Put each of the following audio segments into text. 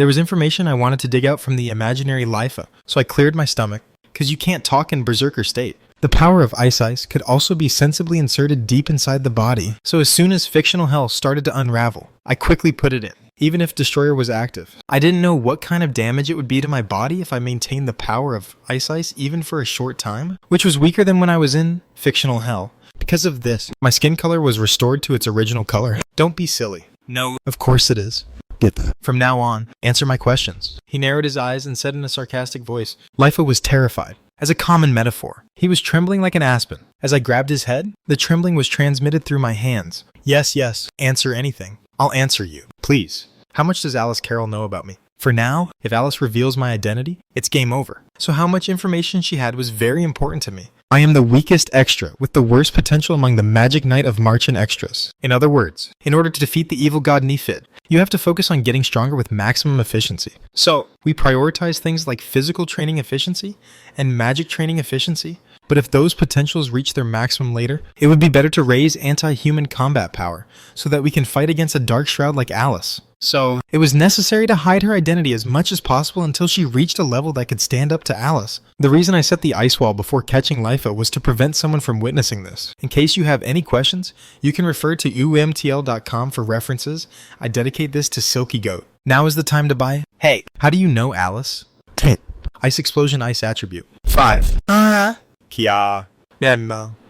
There was information I wanted to dig out from the imaginary Lifa, so I cleared my stomach, because you can't talk in Berserker state. The power of Ice could also be sensibly inserted deep inside the body, so as soon as fictional hell started to unravel, I quickly put it in, even if Destroyer was active. I didn't know what kind of damage it would be to my body if I maintained the power of Ice even for a short time, which was weaker than when I was in fictional hell. Because of this, my skin color was restored to its original color. Don't be silly. No, of course it is. Get that. From now on, answer my questions. He narrowed his eyes and said in a sarcastic voice, Lifa was terrified. As a common metaphor, he was trembling like an aspen. As I grabbed his head, the trembling was transmitted through my hands. Yes, answer anything. I'll answer you. Please. How much does Alice Carroll know about me? For now, if Alice reveals my identity, it's game over. So how much information she had was very important to me. I am the weakest extra, with the worst potential among the Magic Knight of Marchen extras. In other words, in order to defeat the evil god Nephid, you have to focus on getting stronger with maximum efficiency. So, we prioritize things like physical training efficiency and magic training efficiency, but if those potentials reach their maximum later, it would be better to raise anti-human combat power, so that we can fight against a Dark Shroud like Alice. So, it was necessary to hide her identity as much as possible until she reached a level that could stand up to Alice. The reason I set the ice wall before catching Lifa was to prevent someone from witnessing this. In case you have any questions, you can refer to umtl.com for references. I dedicate this to Silky Goat. Now is the time to buy. Hey, how do you know Alice? 10. Ice Explosion Ice Attribute. 5. Kia.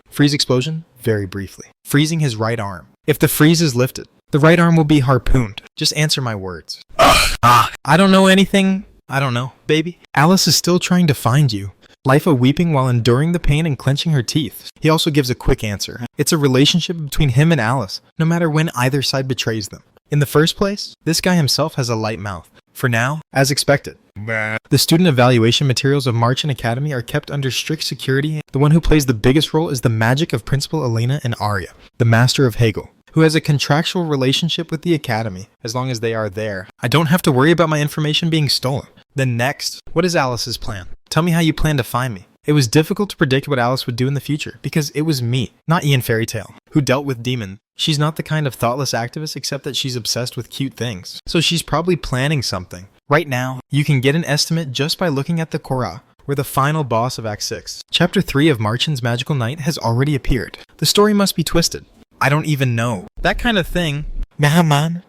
Freeze Explosion, very briefly. Freezing his right arm. If the freeze is lifted, the right arm will be harpooned. Just answer my words. I don't know anything. I don't know, baby. Alice is still trying to find you. Lifa weeping while enduring the pain and clenching her teeth. He also gives a quick answer. It's a relationship between him and Alice, no matter when either side betrays them. In the first place, this guy himself has a light mouth. For now, as expected. The student evaluation materials of Marchen Academy are kept under strict security. The one who plays the biggest role is the magic of Principal Elena and Arya, the master of Hegel, who has a contractual relationship with the academy, as long as they are there. I don't have to worry about my information being stolen. Then next, what is Alice's plan? Tell me how you plan to find me. It was difficult to predict what Alice would do in the future, because it was me, not Ian Fairytale, who dealt with demon. She's not the kind of thoughtless activist except that she's obsessed with cute things. So she's probably planning something. Right now, you can get an estimate just by looking at the Korra. We're the final boss of Act 6. Chapter 3 of Marchen's Magical Night has already appeared. The story must be twisted. I don't even know. That kind of thing. Man.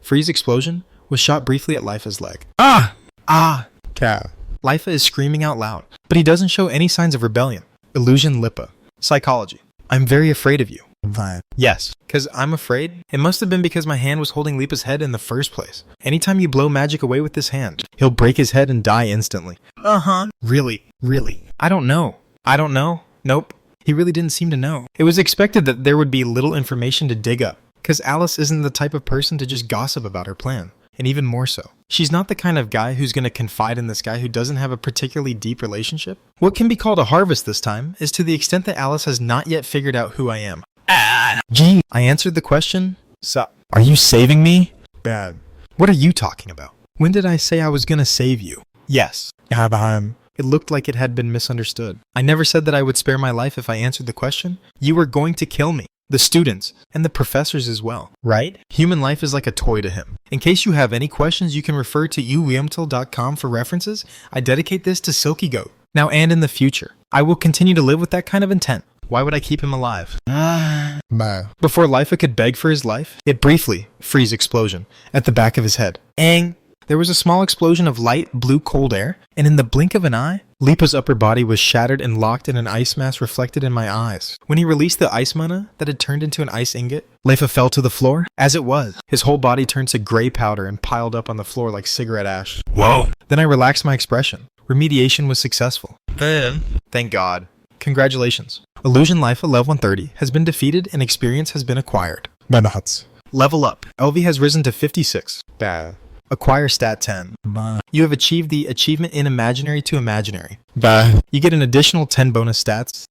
Freeze Explosion was shot briefly at Lifa's leg. Cow. Lifa is screaming out loud, but he doesn't show any signs of rebellion. Illusion Lipa. Psychology. I'm very afraid of you. Yes, because I'm afraid. It must have been because my hand was holding Lipa's head in the first place. Anytime you blow magic away with this hand, he'll break his head and die instantly. Really? I don't know. Nope. He really didn't seem to know. It was expected that there would be little information to dig up, because Alice isn't the type of person to just gossip about her plan. And even more so, she's not the kind of guy who's going to confide in this guy who doesn't have a particularly deep relationship. What can be called a harvest this time is to the extent that Alice has not yet figured out who I am. Gee, I answered the question. Sup? Are you saving me? Bad. What are you talking about? When did I say I was going to save you? Yes. It looked like it had been misunderstood. I never said that I would spare my life if I answered the question. You were going to kill me. The students, and the professors as well, right? Human life is like a toy to him. In case you have any questions, you can refer to uwmtl.com for references. I dedicate this to Silky Goat. Now and in the future, I will continue to live with that kind of intent. Why would I keep him alive? Before Lifa could beg for his life, it briefly, freeze explosion, at the back of his head. There was a small explosion of light blue cold air, and in the blink of an eye, Lipa's upper body was shattered and locked in an ice mass reflected in my eyes. When he released the ice mana that had turned into an ice ingot, Lifa fell to the floor. As it was, his whole body turned to gray powder and piled up on the floor like cigarette ash. Whoa! Then I relaxed my expression. Remediation was successful. Thank God. Congratulations. Illusion Lifa level 130 has been defeated and experience has been acquired. Level up. LV has risen to 56. Acquire stat 10. You have achieved the achievement in imaginary to imaginary. You get an additional 10 bonus stats.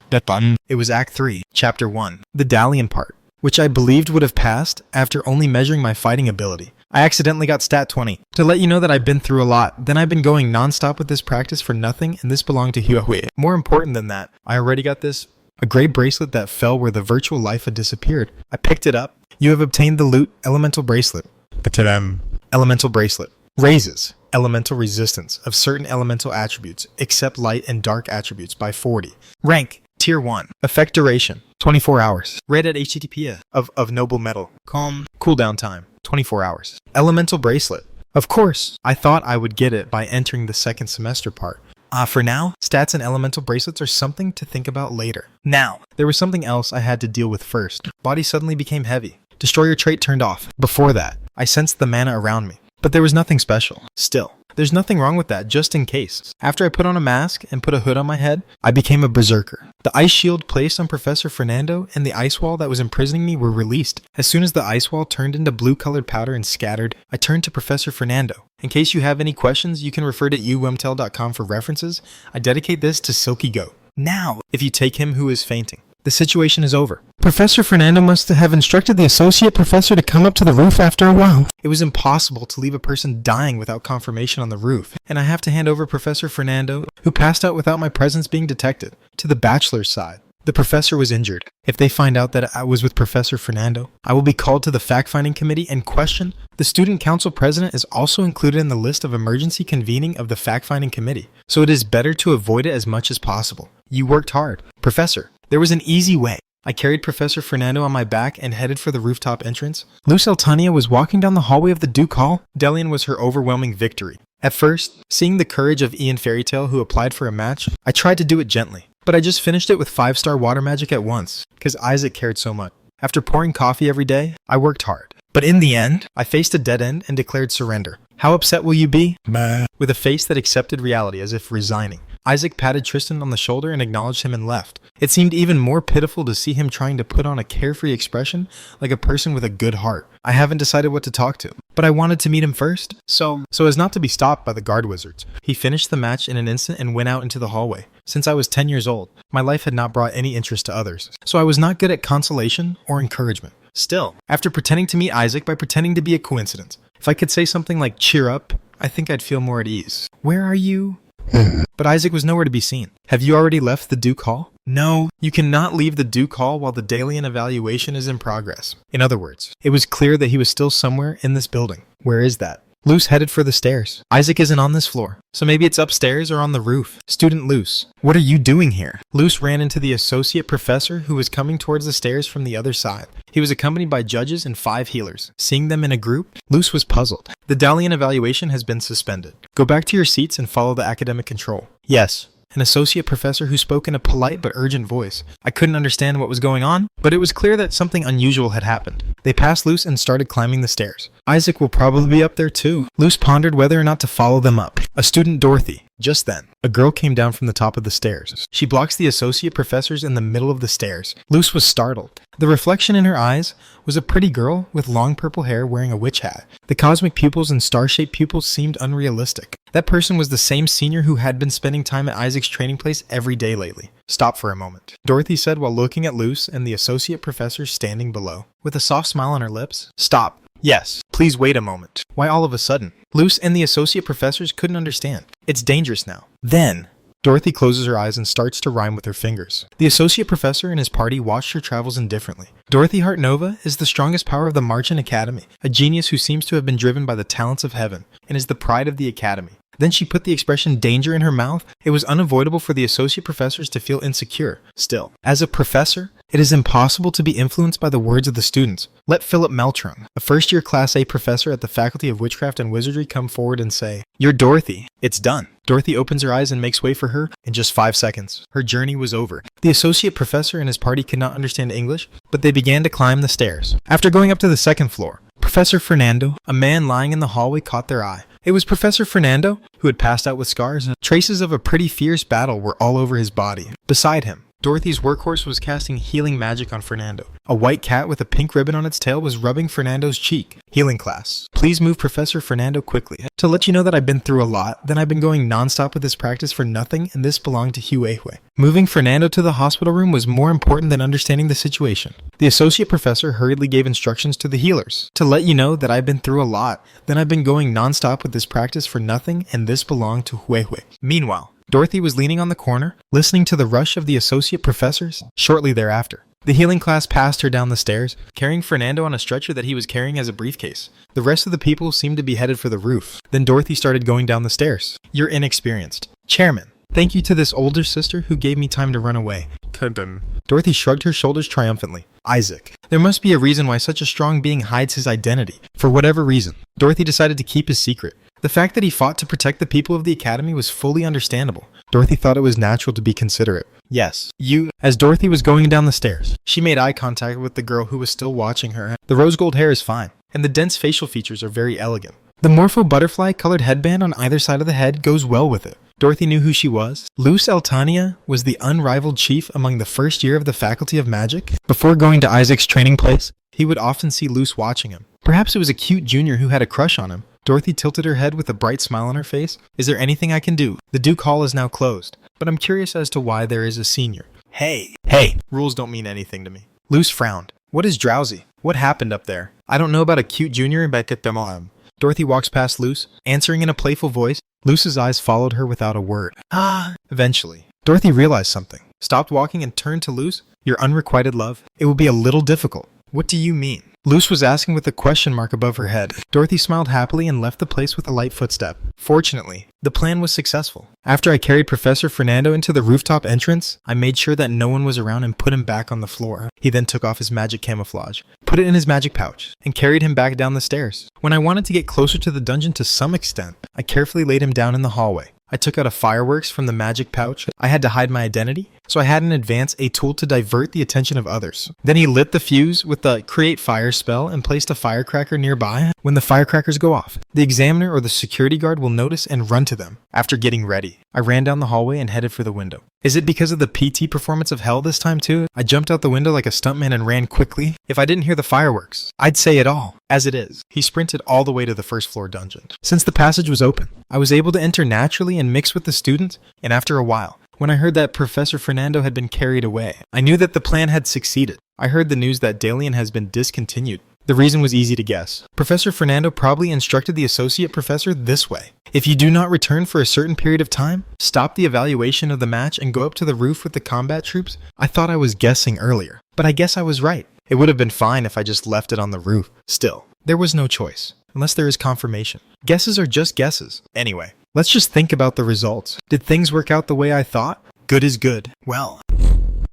It was Act 3, Chapter 1, the Dalian part, which I believed would have passed after only measuring my fighting ability. I accidentally got stat 20. To let you know that I've been through a lot, then I've been going non-stop with this practice for nothing, and this belonged to Huahui. More important than that, I already got this, a gray bracelet that fell where the virtual Lifa disappeared. I picked it up. You have obtained the loot elemental bracelet. Elemental bracelet. Raises elemental resistance of certain elemental attributes except light and dark attributes by 40. Rank Tier 1. Effect duration 24 hours. Read at HTTP of noble metal. Calm. Cooldown time 24 hours. Elemental bracelet. Of course, I thought I would get it by entering the second semester part. For now, stats and elemental bracelets are something to think about later. Now, there was something else I had to deal with first. Body suddenly became heavy. Destroyer trait turned off. Before that, I sensed the mana around me. But there was nothing special. Still, there's nothing wrong with that, just in case. After I put on a mask and put a hood on my head, I became a berserker. The ice shield placed on Professor Fernando and the ice wall that was imprisoning me were released. As soon as the ice wall turned into blue-colored powder and scattered, I turned to Professor Fernando. In case you have any questions, you can refer to uwemtel.com for references. I dedicate this to Silky Goat. Now, if you take him who is fainting, the situation is over. Professor Fernando must have instructed the associate professor to come up to the roof after a while. It was impossible to leave a person dying without confirmation on the roof, and I have to hand over Professor Fernando, who passed out without my presence being detected, to the bachelor's side. The professor was injured. If they find out that I was with Professor Fernando, I will be called to the fact-finding committee and questioned. The student council president is also included in the list of emergency convening of the fact-finding committee, so it is better to avoid it as much as possible. You worked hard. Professor, there was an easy way. I carried Professor Fernando on my back and headed for the rooftop entrance. Luz Eltania was walking down the hallway of the Duke Hall. Delian was her overwhelming victory. At first, seeing the courage of Ian Fairytale who applied for a match, I tried to do it gently. But I just finished it with 5-star water magic at once, because Isaac cared so much. After pouring coffee every day, I worked hard. But in the end, I faced a dead end and declared surrender. How upset will you be? With a face that accepted reality as if resigning. Isaac patted Tristan on the shoulder and acknowledged him and left. It seemed even more pitiful to see him trying to put on a carefree expression like a person with a good heart. I haven't decided what to talk to, but I wanted to meet him first, so as not to be stopped by the guard wizards. He finished the match in an instant and went out into the hallway. Since I was 10 years old, my life had not brought any interest to others, so I was not good at consolation or encouragement. Still, after pretending to meet Isaac by pretending to be a coincidence, if I could say something like cheer up, I think I'd feel more at ease. Where are you? But Isaac was nowhere to be seen. Have you already left the Duke Hall? No, you cannot leave the Duke Hall while the Delian evaluation is in progress. In other words, it was clear that he was still somewhere in this building. Where is that? Luz headed for the stairs. Isaac isn't on this floor, so maybe it's upstairs or on the roof. Student Luz, what are you doing here? Luz ran into the associate professor who was coming towards the stairs from the other side. He was accompanied by judges and 5 healers. Seeing them in a group, Luz was puzzled. The Dalian evaluation has been suspended. Go back to your seats and follow the academic control. Yes. An associate professor who spoke in a polite but urgent voice. I couldn't understand what was going on, but it was clear that something unusual had happened. They passed Luz and started climbing the stairs. Isaac will probably be up there too. Luz pondered whether or not to follow them up. A student Dorothy. Just then, a girl came down from the top of the stairs. She blocks the associate professors in the middle of the stairs. Luz was startled. The reflection in her eyes was a pretty girl with long purple hair wearing a witch hat. The cosmic pupils and star-shaped pupils seemed unrealistic. That person was the same senior who had been spending time at Isaac's training place every day lately. Stop for a moment, Dorothy said while looking at Luz and the associate professor standing below. With a soft smile on her lips, stop. Yes, please wait a moment. Why all of a sudden? Luz and the associate professors couldn't understand. It's dangerous now. Then, Dorothy closes her eyes and starts to rhyme with her fingers. The associate professor and his party watched her travels indifferently. Dorothy Hartnova is the strongest power of the Marchant Academy, a genius who seems to have been driven by the talents of heaven, and is the pride of the academy. Then she put the expression danger in her mouth. It was unavoidable for the associate professors to feel insecure. Still, as a professor, it is impossible to be influenced by the words of the students. Let Philip Meltrung, a first-year Class A professor at the Faculty of Witchcraft and Wizardry, come forward and say, "You're Dorothy. It's done." Dorothy opens her eyes and makes way for her. In just 5 seconds, her journey was over. The associate professor and his party could not understand English, but they began to climb the stairs. After going up to the 2nd floor, Professor Fernando, a man lying in the hallway, caught their eye. It was Professor Fernando, who had passed out with scars, and traces of a pretty fierce battle were all over his body. Beside him, Dorothy's workhorse was casting healing magic on Fernando. A white cat with a pink ribbon on its tail was rubbing Fernando's cheek. Healing class. Please move Professor Fernando quickly. To let you know that I've been through a lot, then I've been going non-stop with this practice for nothing, and this belonged to Huehue. Moving Fernando to the hospital room was more important than understanding the situation. The associate professor hurriedly gave instructions to the healers. To let you know that I've been through a lot, then I've been going non-stop with this practice for nothing, and this belonged to Huehue. Meanwhile, Dorothy was leaning on the corner, listening to the rush of the associate professors. Shortly thereafter, The healing class passed her down the stairs, carrying Fernando on a stretcher that he was carrying as a briefcase. The rest of the people seemed to be headed for the roof. Then Dorothy started going down the stairs. You're inexperienced. Chairman. Thank you to this older sister who gave me time to run away. Dorothy shrugged her shoulders triumphantly. Isaac. There must be a reason why such a strong being hides his identity. For whatever reason, Dorothy decided to keep his secret. The fact that he fought to protect the people of the academy was fully understandable. Dorothy thought it was natural to be considerate. Yes, you. As Dorothy was going down the stairs, she made eye contact with the girl who was still watching her. The rose gold hair is fine, and the dense facial features are very elegant. The morpho butterfly-colored headband on either side of the head goes well with it. Dorothy knew who she was. Luz Altania was the unrivaled chief among the first year of the Faculty of Magic. Before going to Isaac's training place, he would often see Luz watching him. Perhaps it was a cute junior who had a crush on him. Dorothy tilted her head with a bright smile on her face. Is there anything I can do? The Duke Hall is now closed, but I'm curious as to why there is a senior. Hey! Rules don't mean anything to me. Luz frowned. What is drowsy? What happened up there? I don't know about a cute junior, but Dorothy walks past Luz, answering in a playful voice. Luz's eyes followed her without a word. Eventually, Dorothy realized something, stopped walking and turned to Luz. Your unrequited love? It will be a little difficult. What do you mean? Luz was asking with a question mark above her head. Dorothy smiled happily and left the place with a light footstep. Fortunately, the plan was successful. After I carried Professor Fernando into the rooftop entrance, I made sure that no one was around and put him back on the floor. He then took off his magic camouflage, put it in his magic pouch, and carried him back down the stairs. When I wanted to get closer to the dungeon to some extent, I carefully laid him down in the hallway. I took out a fireworks from the magic pouch. I had to hide my identity, so I had in advance a tool to divert the attention of others. Then he lit the fuse with the create fire spell and placed a firecracker nearby. When the firecrackers go off, the examiner or the security guard will notice and run to them. After getting ready, I ran down the hallway and headed for the window. Is it because of the PT performance of hell this time too? I jumped out the window like a stuntman and ran quickly. If I didn't hear the fireworks, I'd say it all. As it is, he sprinted all the way to the first floor dungeon. Since the passage was open, I was able to enter naturally and mix with the students, and after a while, when I heard that Professor Fernando had been carried away, I knew that the plan had succeeded. I heard the news that Dalian has been discontinued. The reason was easy to guess. Professor Fernando probably instructed the associate professor this way. If you do not return for a certain period of time, stop the evaluation of the match and go up to the roof with the combat troops. I thought I was guessing earlier, but I guess I was right. It would have been fine if I just left it on the roof. Still, there was no choice, unless there is confirmation. Guesses are just guesses. Anyway, let's just think about the results. Did things work out the way I thought? Good is good. Well,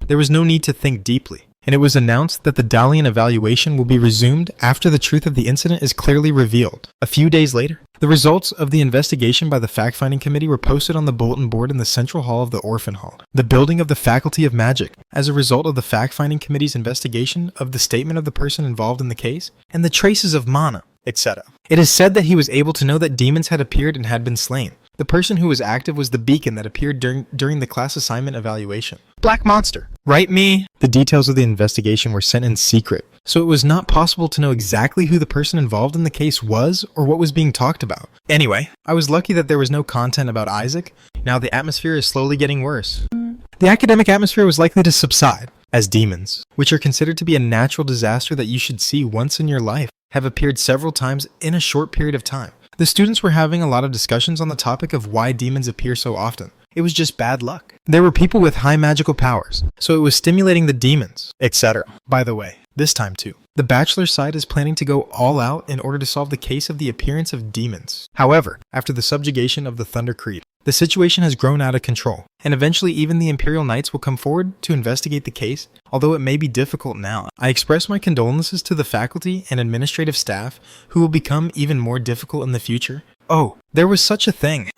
there was no need to think deeply, and it was announced that the Dalian evaluation will be resumed after the truth of the incident is clearly revealed. A few days later, the results of the investigation by the fact-finding committee were posted on the bulletin board in the central hall of the Orphan Hall, the building of the Faculty of Magic. As a result of the fact-finding committee's investigation of the statement of the person involved in the case, and the traces of mana, etc. It is said that he was able to know that demons had appeared and had been slain. The person who was active was the beacon that appeared during the class assignment evaluation. Black Monster. Right, me? The details of the investigation were sent in secret, so it was not possible to know exactly who the person involved in the case was or what was being talked about. Anyway, I was lucky that there was no content about Isaac. Now the atmosphere is slowly getting worse. The academic atmosphere was likely to subside, as demons, which are considered to be a natural disaster that you should see once in your life, have appeared several times in a short period of time. The students were having a lot of discussions on the topic of why demons appear so often. It was just bad luck. There were people with high magical powers, so it was stimulating the demons, etc. By the way, this time too, the Bachelor side is planning to go all out in order to solve the case of the appearance of demons. However, after the subjugation of the Thunder Creed, the situation has grown out of control, and eventually even the Imperial Knights will come forward to investigate the case, although it may be difficult now. I express my condolences to the faculty and administrative staff, who will become even more difficult in the future. Oh, there was such a thing.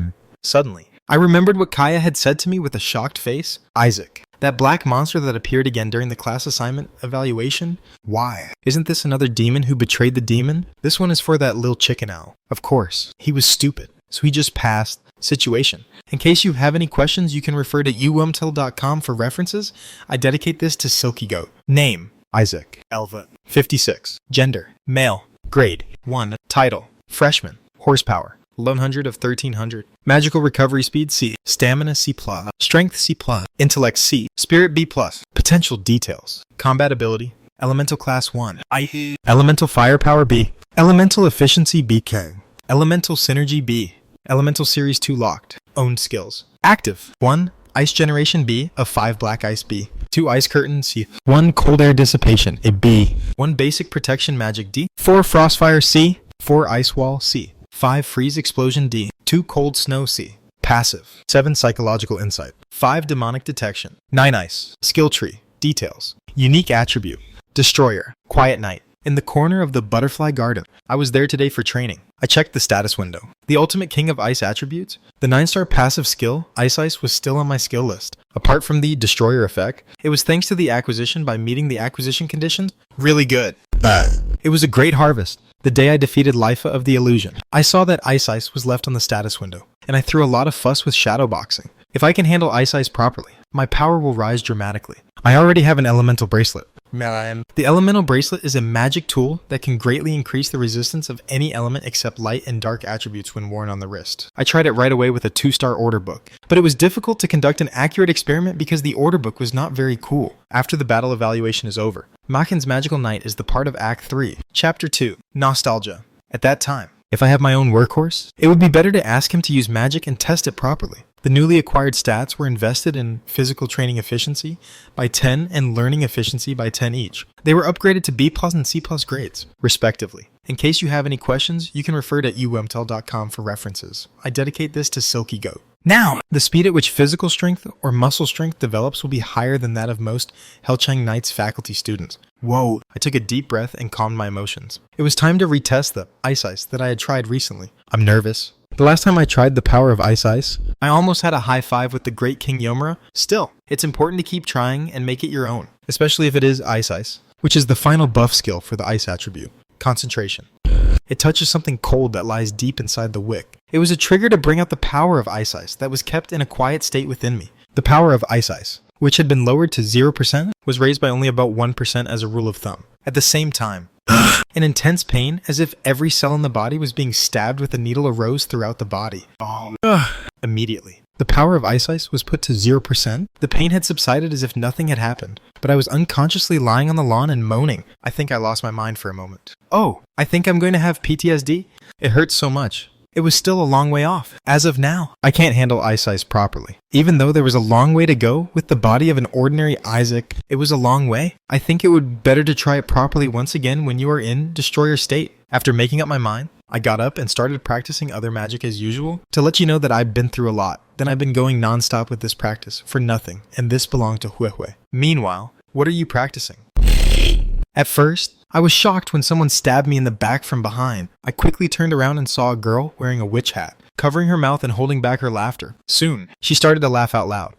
Suddenly, I remembered what Kaya had said to me with a shocked face. Isaac, that black monster that appeared again during the class assignment evaluation? Why? Isn't this another demon who betrayed the demon? This one is for that little chicken owl. Of course, he was stupid, so he just passed. Situation. In case you have any questions, you can refer to uwumtel.com for references. I dedicate this to Silky Goat. Name: Isaac. Elva. 56. Gender: male. Grade: 1. Title: freshman. Horsepower: 1100 of 1300. Magical recovery speed: C. Stamina: C+. Strength: C+. Intellect: C. Spirit: B+. Potential details: combat ability: Elemental class 1. Elemental firepower: B. Elemental efficiency: BK. Elemental synergy: B. Elemental Series 2 locked. Owned skills. Active: 1. Ice Generation B of 5 Black Ice B. 2 ice curtain C, 1 cold air dissipation a B, 1 basic protection magic D, 4 frostfire C, 4 ice wall C, 5 freeze explosion D, 2 cold snow C. Passive. 7 psychological insight. 5 demonic detection. 9 ice. Skill tree. Details. Unique attribute. Destroyer. Quiet night. In the corner of the butterfly garden. I was there today for training. I checked the status window. The ultimate king of ice attributes. The 9-star passive skill, Ice Ice, was still on my skill list. Apart from the destroyer effect, it was thanks to the acquisition by meeting the acquisition conditions. Really good. It was a great harvest. The day I defeated Lifa of the Illusion. I saw that Ice Ice was left on the status window, and I threw a lot of fuss with shadowboxing. If I can handle Ice Ice properly, my power will rise dramatically. I already have an elemental bracelet. The elemental bracelet is a magic tool that can greatly increase the resistance of any element except light and dark attributes when worn on the wrist. I tried it right away with a 2-star order book, but it was difficult to conduct an accurate experiment because the order book was not very cool. After the battle evaluation is over, Machen's Magical Night is the part of Act 3, Chapter 2, Nostalgia. At that time, if I have my own workhorse, it would be better to ask him to use magic and test it properly. The newly acquired stats were invested in physical training efficiency by 10 and learning efficiency by 10 each. They were upgraded to B+ and C+ grades, respectively. In case you have any questions, you can refer to uwmtel.com for references. I dedicate this to Silky Goat. Now, the speed at which physical strength or muscle strength develops will be higher than that of most Helchang Knight's faculty students. Whoa! I took a deep breath and calmed my emotions. It was time to retest the Ice Ice that I had tried recently. I'm nervous. The last time I tried the power of Ice Ice, I almost had a high five with the great King Yomura. Still, it's important to keep trying and make it your own, especially if it is Ice Ice, which is the final buff skill for the ice attribute, concentration. It touches something cold that lies deep inside the wick. It was a trigger to bring out the power of Ice Ice that was kept in a quiet state within me. The power of Ice Ice, which had been lowered to 0%, was raised by only about 1% as a rule of thumb. At the same time, an intense pain, as if every cell in the body was being stabbed with a needle, arose throughout the body. Immediately, the power of Ice Ice was put to 0%. The pain had subsided as if nothing had happened, but I was unconsciously lying on the lawn and moaning. I think I lost my mind for a moment. Oh, I think I'm going to have PTSD? It hurts so much. It was still a long way off. As of now, I can't handle Ice Ice properly. Even though there was a long way to go with the body of an ordinary Isaac, it was a long way. I think it would be better to try it properly once again when you are in Destroyer state. After making up my mind, I got up and started practicing other magic as usual to let you know that I've been through a lot. Then I've been going non-stop with this practice for nothing, and this belonged to Huehue. Meanwhile, what are you practicing? At first, I was shocked when someone stabbed me in the back from behind. I quickly turned around and saw a girl wearing a witch hat, covering her mouth and holding back her laughter. Soon, she started to laugh out loud.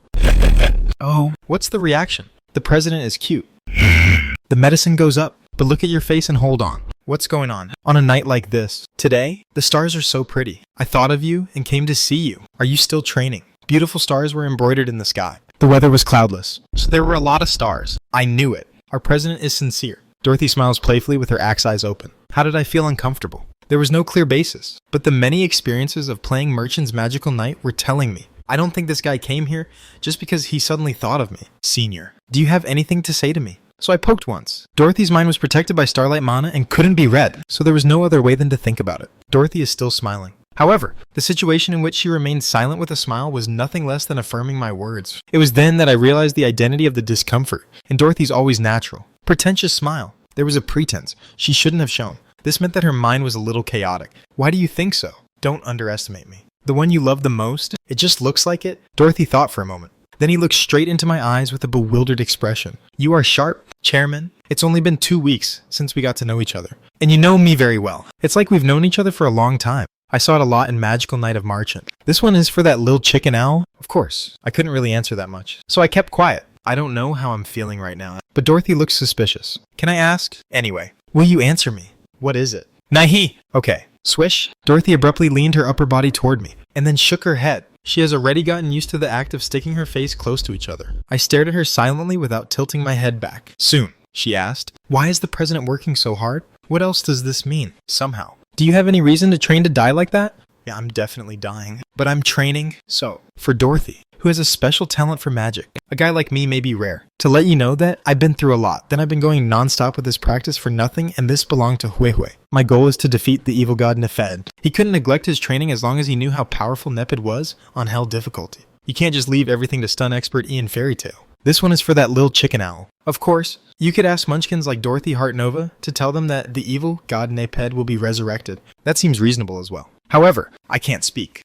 Oh, what's the reaction? The president is cute. The medicine goes up, but look at your face and hold on. What's going on? On a night like this, today, the stars are so pretty. I thought of you and came to see you. Are you still training? Beautiful stars were embroidered in the sky. The weather was cloudless, so there were a lot of stars. I knew it. Our president is sincere. Dorothy smiles playfully with her axe eyes open. How did I feel uncomfortable? There was no clear basis, but the many experiences of playing Merchant's Magical Night were telling me. I don't think this guy came here just because he suddenly thought of me. Senior, do you have anything to say to me? So I poked once. Dorothy's mind was protected by Starlight Mana and couldn't be read, so there was no other way than to think about it. Dorothy is still smiling. However, the situation in which she remained silent with a smile was nothing less than affirming my words. It was then that I realized the identity of the discomfort, and Dorothy's always natural. Pretentious smile. There was a pretense she shouldn't have shown. This meant that her mind was a little chaotic. Why do you think so? Don't underestimate me. The one you love the most? It just looks like it? Dorothy thought for a moment. Then he looked straight into my eyes with a bewildered expression. You are sharp, Chairman. It's only been 2 weeks since we got to know each other. And you know me very well. It's like we've known each other for a long time. I saw it a lot in Magical Night of Marchant. This one is for that little chicken owl? Of course. I couldn't really answer that much. So I kept quiet. I don't know how I'm feeling right now. But Dorothy looks suspicious. Can I ask? Anyway, will you answer me? What is it? Nahi! Okay. Swish. Dorothy abruptly leaned her upper body toward me, and then shook her head. She has already gotten used to the act of sticking her face close to each other. I stared at her silently without tilting my head back. Soon, she asked. Why is the president working so hard? What else does this mean? Somehow. Do you have any reason to train to die like that? Yeah, I'm definitely dying. But I'm training, so, for Dorothy, who has a special talent for magic. A guy like me may be rare. To let you know that, I've been through a lot. Then I've been going non-stop with this practice for nothing, and this belonged to Huehue. My goal is to defeat the evil god Nefed. He couldn't neglect his training as long as he knew how powerful Nepid was on Hell difficulty. You can't just leave everything to stun expert Ian Fairytale. This one is for that little chicken owl. Of course, you could ask munchkins like Dorothy Hartnova to tell them that the evil god Neped will be resurrected. That seems reasonable as well. However, I can't speak.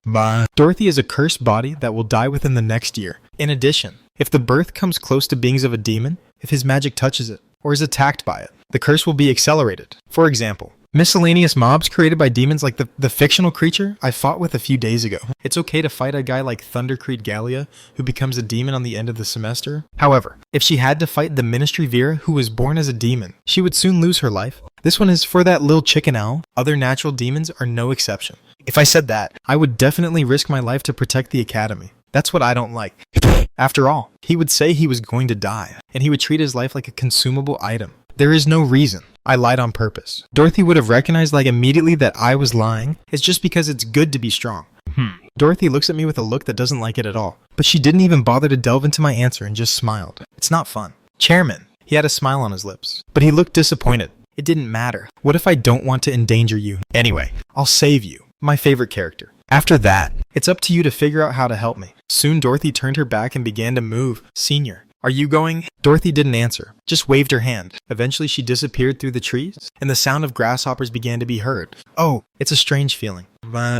Dorothy is a cursed body that will die within the next year. In addition, if the birth comes close to beings of a demon, if his magic touches it, or is attacked by it, the curse will be accelerated. For example, miscellaneous mobs created by demons like the fictional creature I fought with a few days ago. It's okay to fight a guy like Thundercreed Gallia, who becomes a demon on the end of the semester. However, if she had to fight the Ministry Vera, who was born as a demon, she would soon lose her life. This one is for that little chicken owl. Other natural demons are no exception. If I said that, I would definitely risk my life to protect the academy. That's what I don't like. After all, he would say he was going to die, and he would treat his life like a consumable item. There is no reason. I lied on purpose. Dorothy would have recognized immediately that I was lying. It's just because it's good to be strong. Dorothy looks at me with a look that doesn't like it at all. But she didn't even bother to delve into my answer and just smiled. It's not fun. Chairman. He had a smile on his lips. But he looked disappointed. It didn't matter. What if I don't want to endanger you? Anyway, I'll save you. My favorite character. After that, it's up to you to figure out how to help me. Soon Dorothy turned her back and began to move. Senior. Are you going? Dorothy didn't answer, just waved her hand. Eventually she disappeared through the trees, and the sound of grasshoppers began to be heard. Oh, it's a strange feeling.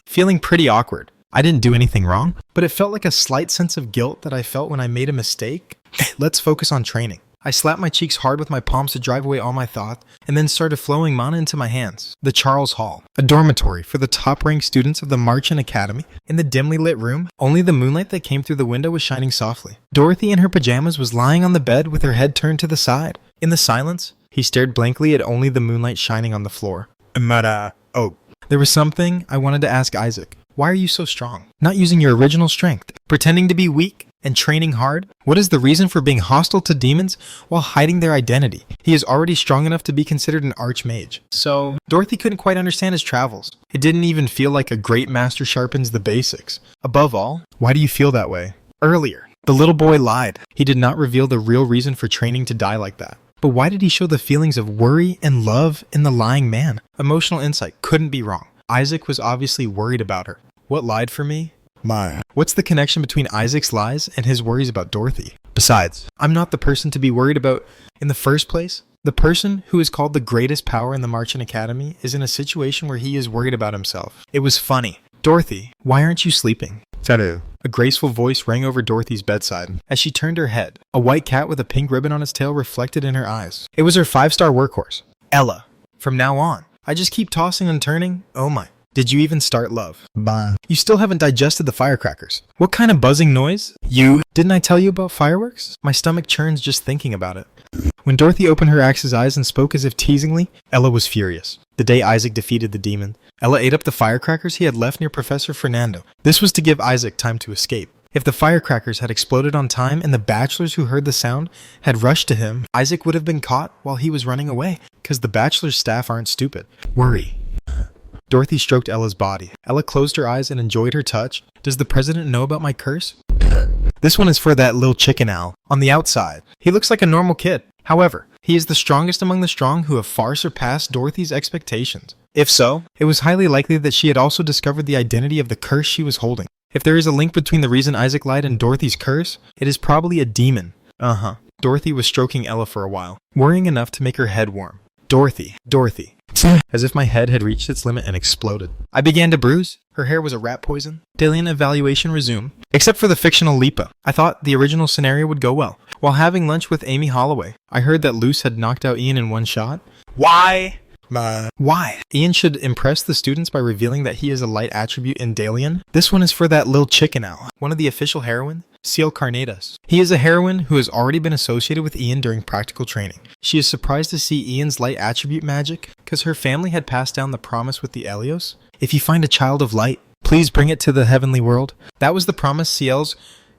Feeling pretty awkward. I didn't do anything wrong, but it felt like a slight sense of guilt that I felt when I made a mistake. Let's focus on training. I slapped my cheeks hard with my palms to drive away all my thoughts, and then started flowing mana into my hands. The Charles Hall, a dormitory for the top-ranked students of the Marchant Academy. In the dimly lit room, only the moonlight that came through the window was shining softly. Dorothy in her pajamas was lying on the bed with her head turned to the side. In the silence, he stared blankly at only the moonlight shining on the floor. Oh, there was something I wanted to ask Isaac. Why are you so strong? Not using your original strength, pretending to be weak, and training hard? What is the reason for being hostile to demons while hiding their identity? He is already strong enough to be considered an archmage. So, Dorothy couldn't quite understand his travels. It didn't even feel like a great master sharpens the basics. Above all, why do you feel that way? Earlier, the little boy lied. He did not reveal the real reason for training to die like that. But why did he show the feelings of worry and love in the lying man? Emotional insight couldn't be wrong. Isaac was obviously worried about her. What lied for me? What's the connection between Isaac's lies and his worries about Dorothy? Besides, I'm not the person to be worried about in the first place. The person who is called the greatest power in the Marchant Academy is in a situation where he is worried about himself. It was funny. Dorothy, why aren't you sleeping? Saru. A graceful voice rang over Dorothy's bedside. As she turned her head, a white cat with a pink ribbon on its tail reflected in her eyes. It was her 5-star workhorse, Ella. From now on, I just keep tossing and turning. Oh my. Did you even start love? You still haven't digested the firecrackers. What kind of buzzing noise? Didn't I tell you about fireworks? My stomach churns just thinking about it. When Dorothy opened her axe's eyes and spoke as if teasingly, Ella was furious. The day Isaac defeated the demon, Ella ate up the firecrackers he had left near Professor Fernando. This was to give Isaac time to escape. If the firecrackers had exploded on time and the bachelors who heard the sound had rushed to him, Isaac would have been caught while he was running away, because the bachelor's staff aren't stupid. Worry. Dorothy stroked Ella's body. Ella closed her eyes and enjoyed her touch. Does the president know about my curse? This one is for that little chicken owl. On the outside, he looks like a normal kid. However, he is the strongest among the strong who have far surpassed Dorothy's expectations. If so, it was highly likely that she had also discovered the identity of the curse she was holding. If there is a link between the reason Isaac lied and Dorothy's curse, it is probably a demon. Dorothy was stroking Ella for a while, worrying enough to make her head warm. Dorothy. As if my head had reached its limit and exploded. I began to bruise. Her hair was a rat poison. Daily evaluation resumed. Except for the fictional Lipa. I thought the original scenario would go well. While having lunch with Amy Holloway, I heard that Luce had knocked out Ian in one shot. Why? Ian should impress the students by revealing that he is a light attribute in Dalian. This one is for that little chicken owl, one of the official heroines, Ciel Carnedas. He is a heroine who has already been associated with Ian during practical training. She is surprised to see Ian's light attribute magic because her family had passed down the promise with the Elios. If you find a child of light, please bring it to the heavenly world. That was the promise Ciel's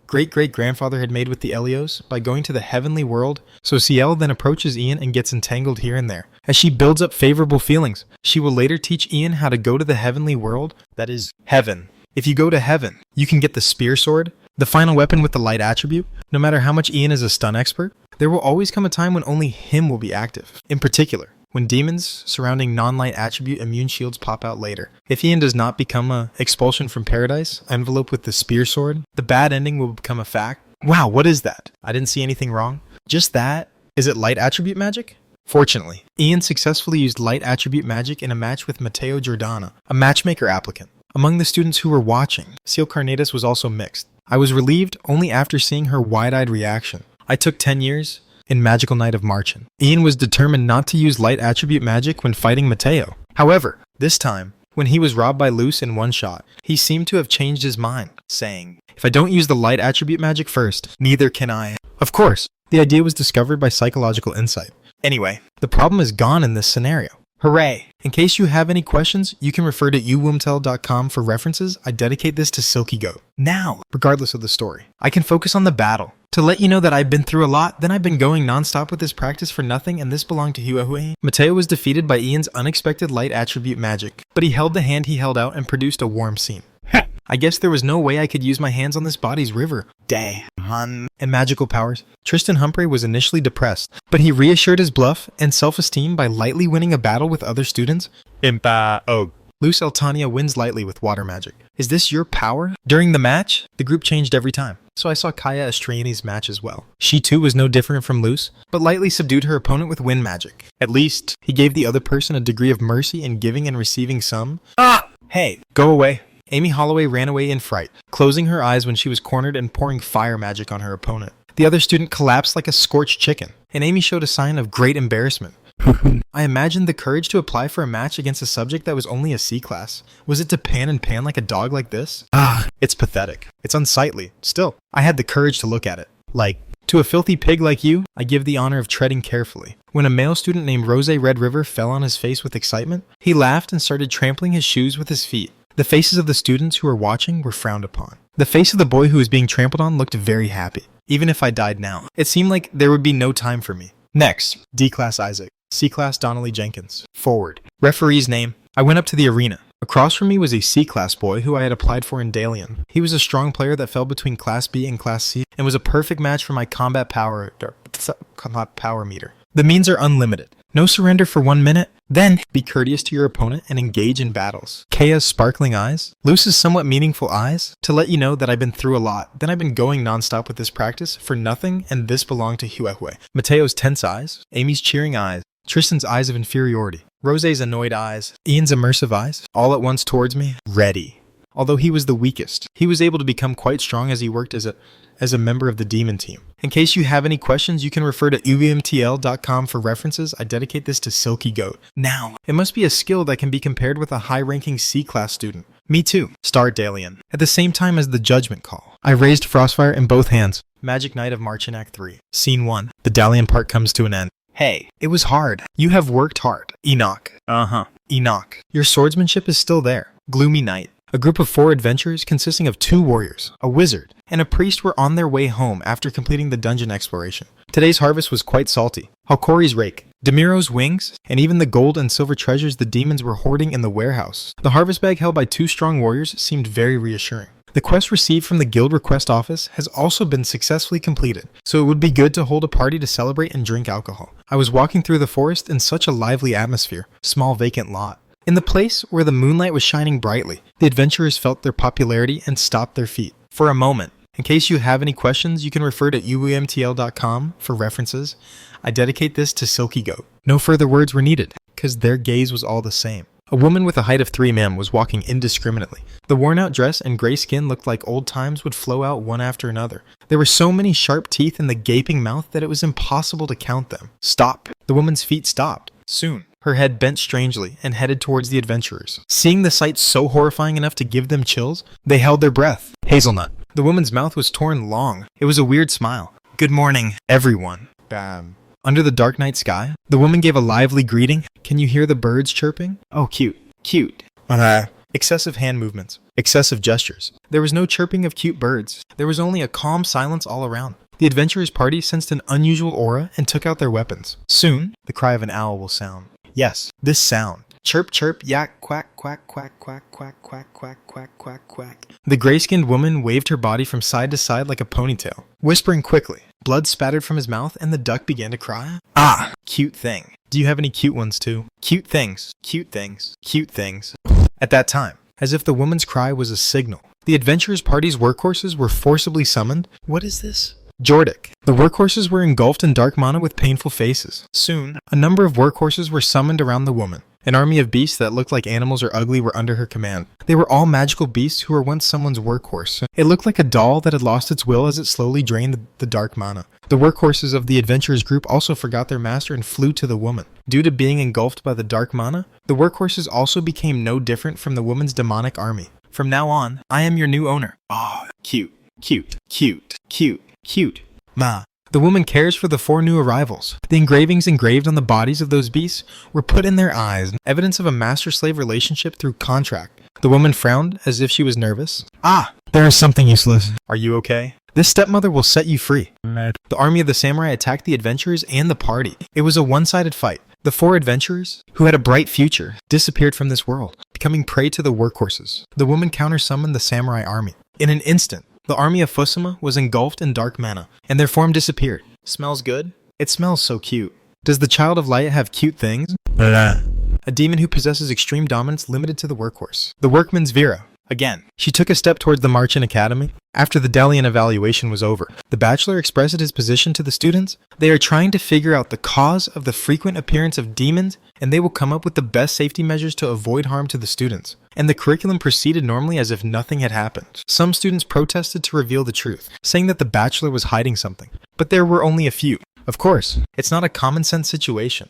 great-great-grandfather had made with the Elios by going to the heavenly world. So Ciel then approaches Ian and gets entangled here and there. As she builds up favorable feelings, she will later teach Ian how to go to the heavenly world, that is, heaven. If you go to heaven, you can get the spear sword, the final weapon with the light attribute. No matter how much Ian is a stun expert, there will always come a time when only him will be active. In particular, when demons surrounding non-light attribute immune shields pop out later. If Ian does not become a expulsion from paradise envelope with the spear sword, the bad ending will become a fact. Wow, what is that? I didn't see anything wrong. Just that? Is it light attribute magic? Fortunately, Ian successfully used light attribute magic in a match with Matteo Giordana, a matchmaker applicant. Among the students who were watching, Seal Carnatus was also mixed. I was relieved only after seeing her wide-eyed reaction. I took 10 years in Magical Night of Marchin. Ian was determined not to use light attribute magic when fighting Matteo. However, this time, when he was robbed by Luce in one shot, he seemed to have changed his mind, saying, "If I don't use the light attribute magic first, neither can I." Of course, the idea was discovered by psychological insight. Anyway, the problem is gone in this scenario. Hooray! In case you have any questions, you can refer to uwomtel.com for references. I dedicate this to Silky Goat. Now, regardless of the story, I can focus on the battle. To let you know that I've been through a lot, then I've been going non-stop with this practice for nothing, and this belonged to Huehue. Matteo was defeated by Ian's unexpected light attribute magic, but he held the hand he held out and produced a warm scene. I guess there was no way I could use my hands on this body's river. Day, hun. And magical powers. Tristan Humphrey was initially depressed, but he reassured his bluff and self-esteem by lightly winning a battle with other students. Luce Eltania wins lightly with water magic. Is this your power? During the match, the group changed every time, so I saw Kaya Estriani's match as well. She too was no different from Luce, but lightly subdued her opponent with wind magic. At least, he gave the other person a degree of mercy in giving and receiving some. Hey, go away. Amy Holloway ran away in fright, closing her eyes when she was cornered and pouring fire magic on her opponent. The other student collapsed like a scorched chicken, and Amy showed a sign of great embarrassment. I imagined the courage to apply for a match against a subject that was only a C class. Was it to pan and pan like a dog like this? It's pathetic. It's unsightly. Still, I had the courage to look at it. To a filthy pig like you, I give the honor of treading carefully. When a male student named Rose Red River fell on his face with excitement, he laughed and started trampling his shoes with his feet. The faces of the students who were watching were frowned upon. The face of the boy who was being trampled on looked very happy. Even if I died now, it seemed like there would be no time for me. Next, D-Class Isaac. C-Class Donnelly Jenkins. Forward. Referee's name. I went up to the arena. Across from me was a C-Class boy who I had applied for in Dalian. He was a strong player that fell between Class B and Class C and was a perfect match for my combat power meter. The means are unlimited. No surrender for 1 minute. Then, be courteous to your opponent and engage in battles. Kaya's sparkling eyes. Luce's somewhat meaningful eyes. To let you know that I've been through a lot. Then I've been going non-stop with this practice for nothing, and this belonged to Huehue. Mateo's tense eyes. Amy's cheering eyes. Tristan's eyes of inferiority. Rose's annoyed eyes. Ian's immersive eyes. All at once towards me. Ready. Although he was the weakest, he was able to become quite strong as he worked as a member of the demon team. In case you have any questions, you can refer to uvmtl.com for references. I dedicate this to Silky Goat. Now, it must be a skill that can be compared with a high-ranking C-class student. Me too. Start Dalian. At the same time as the judgment call, I raised Frostfire in both hands. Magic Night of Marchin Act 3. Scene 1. The Dalian part comes to an end. Hey, it was hard. You have worked hard. Enoch. Enoch. Your swordsmanship is still there. Gloomy Night. A group of 4 adventurers consisting of 2 warriors, a wizard, and a priest were on their way home after completing the dungeon exploration. Today's harvest was quite salty. Halkori's rake, Demiro's wings, and even the gold and silver treasures the demons were hoarding in the warehouse. The harvest bag held by 2 strong warriors seemed very reassuring. The quest received from the guild request office has also been successfully completed, so it would be good to hold a party to celebrate and drink alcohol. I was walking through the forest in such a lively atmosphere, small vacant lot. In the place where the moonlight was shining brightly, the adventurers felt their popularity and stopped their feet. For a moment. In case you have any questions, you can refer to uemtl.com for references. I dedicate this to Silky Goat. No further words were needed, because their gaze was all the same. A woman with a height of 3 mm was walking indiscriminately. The worn-out dress and gray skin looked like old times would flow out one after another. There were so many sharp teeth in the gaping mouth that it was impossible to count them. Stop. The woman's feet stopped. Soon. Her head bent strangely and headed towards the adventurers. Seeing the sight so horrifying enough to give them chills, they held their breath. Hazelnut. The woman's mouth was torn long. It was a weird smile. Good morning, everyone. Bam. Under the dark night sky, the woman gave a lively greeting. Can you hear the birds chirping? Oh, cute. Cute. Excessive hand movements. Excessive gestures. There was no chirping of cute birds. There was only a calm silence all around. The adventurers' party sensed an unusual aura and took out their weapons. Soon, the cry of an owl will sound. Yes, this sound. Chirp, chirp, yak, quack, quack, quack, quack, quack, quack, quack, quack, quack, quack. The gray-skinned woman waved her body from side to side like a ponytail, whispering quickly. Blood spattered from his mouth and the duck began to cry. Ah, cute thing. Do you have any cute ones too? Cute things, cute things, cute things. At that time, as if the woman's cry was a signal, The adventurers' party's workhorses were forcibly summoned. What is this? Jordik. The workhorses were engulfed in dark mana with painful faces. Soon, a number of workhorses were summoned around the woman. An army of beasts that looked like animals or ugly were under her command. They were all magical beasts who were once someone's workhorse. It looked like a doll that had lost its will as it slowly drained the dark mana. The workhorses of the adventurers group also forgot their master and flew to the woman. Due to being engulfed by the dark mana, the workhorses also became no different from the woman's demonic army. From now on, I am your new owner. Oh, cute, cute, cute, cute, cute. Ma. The woman cares for the 4 new arrivals. The engravings engraved on the bodies of those beasts were put in their eyes, evidence of a master-slave relationship through contract. The woman frowned as if she was nervous. Ah, there is something useless. Are you okay? This stepmother will set you free. The army of the samurai attacked the adventurers and the party. It was a one-sided fight. The 4 adventurers, who had a bright future, disappeared from this world, becoming prey to the workhorses. The woman counter-summoned the samurai army. In an instant, the army of Fusama was engulfed in dark mana, and their form disappeared. Smells good? It smells so cute. Does the Child of Light have cute things? A demon who possesses extreme dominance limited to the workhorse. The workman's Vera. Again, she took a step towards the Marching Academy. After the Dalian evaluation was over, the bachelor expressed his position to the students. They are trying to figure out the cause of the frequent appearance of demons, and they will come up with the best safety measures to avoid harm to the students. And the curriculum proceeded normally as if nothing had happened. Some students protested to reveal the truth, saying that the bachelor was hiding something. But there were only a few. Of course, it's not a common sense situation.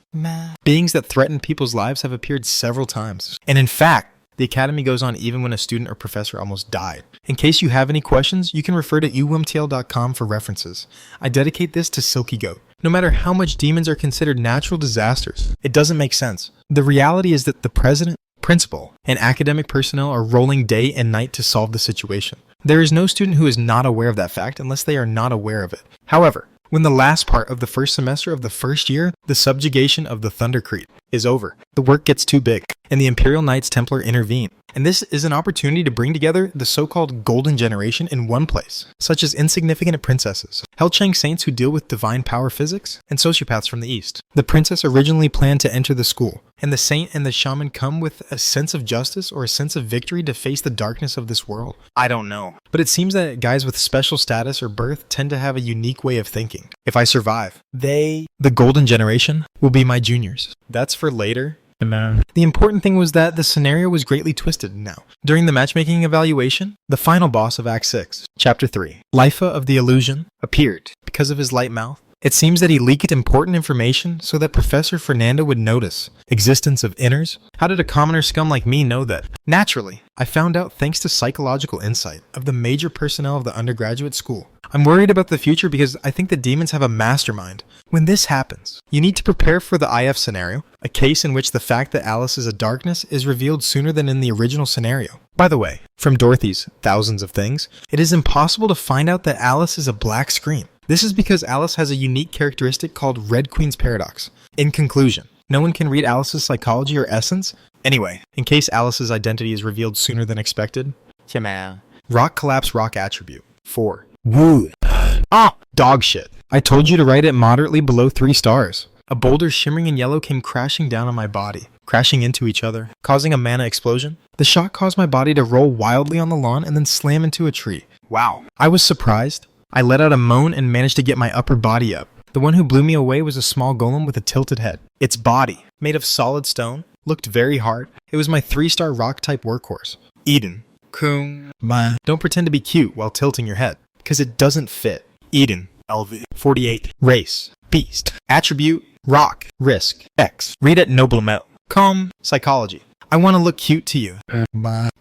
Beings that threaten people's lives have appeared several times. And in fact, the academy goes on even when a student or professor almost died. In case you have any questions, you can refer to uwmtl.com for references. I dedicate this to Silky Goat. No matter how much demons are considered natural disasters, it doesn't make sense. The reality is that the president, principal, and academic personnel are rolling day and night to solve the situation. There is no student who is not aware of that fact unless they are not aware of it. However, when the last part of the first semester of the first year, the subjugation of the Thundercrete, is over, the work gets too big, and the Imperial Knights Templar intervene. And this is an opportunity to bring together the so-called Golden Generation in one place, such as insignificant princesses, Hellchang saints who deal with divine power physics, and sociopaths from the east. The princess originally planned to enter the school, and the saint and the shaman come with a sense of justice or a sense of victory to face the darkness of this world. I don't know. But it seems that guys with special status or birth tend to have a unique way of thinking. If I survive, the Golden Generation, will be my juniors. That's for later. The important thing was that the scenario was greatly twisted now. During the matchmaking evaluation, the final boss of Act 6, Chapter 3, Lifa of the Illusion, appeared. Because of his light mouth, it seems that he leaked important information so that Professor Fernando would notice. Existence of inners? How did a commoner scum like me know that? Naturally, I found out thanks to psychological insight of the major personnel of the undergraduate school. I'm worried about the future because I think the demons have a mastermind. When this happens, you need to prepare for the IF scenario, a case in which the fact that Alice is a darkness is revealed sooner than in the original scenario. By the way, from Dorothy's Thousands of Things, it is impossible to find out that Alice is a black screen. This is because Alice has a unique characteristic called Red Queen's Paradox. In conclusion, no one can read Alice's psychology or essence. Anyway, in case Alice's identity is revealed sooner than expected. Rock collapse rock attribute. 4. Woo. Dog shit. I told you to rate it moderately below 3 stars. A boulder shimmering in yellow came crashing down on my body, crashing into each other, causing a mana explosion. The shock caused my body to roll wildly on the lawn and then slam into a tree. Wow. I was surprised. I let out a moan and managed to get my upper body up. The one who blew me away was a small golem with a tilted head. Its body, made of solid stone, looked very hard. It was my 3-star rock-type workhorse. Eden. Don't pretend to be cute while tilting your head, because it doesn't fit. Eden. LV. 48. Race. Beast. Attribute. Rock. Risk. X. Read at Noble Mel. Psychology. I want to look cute to you.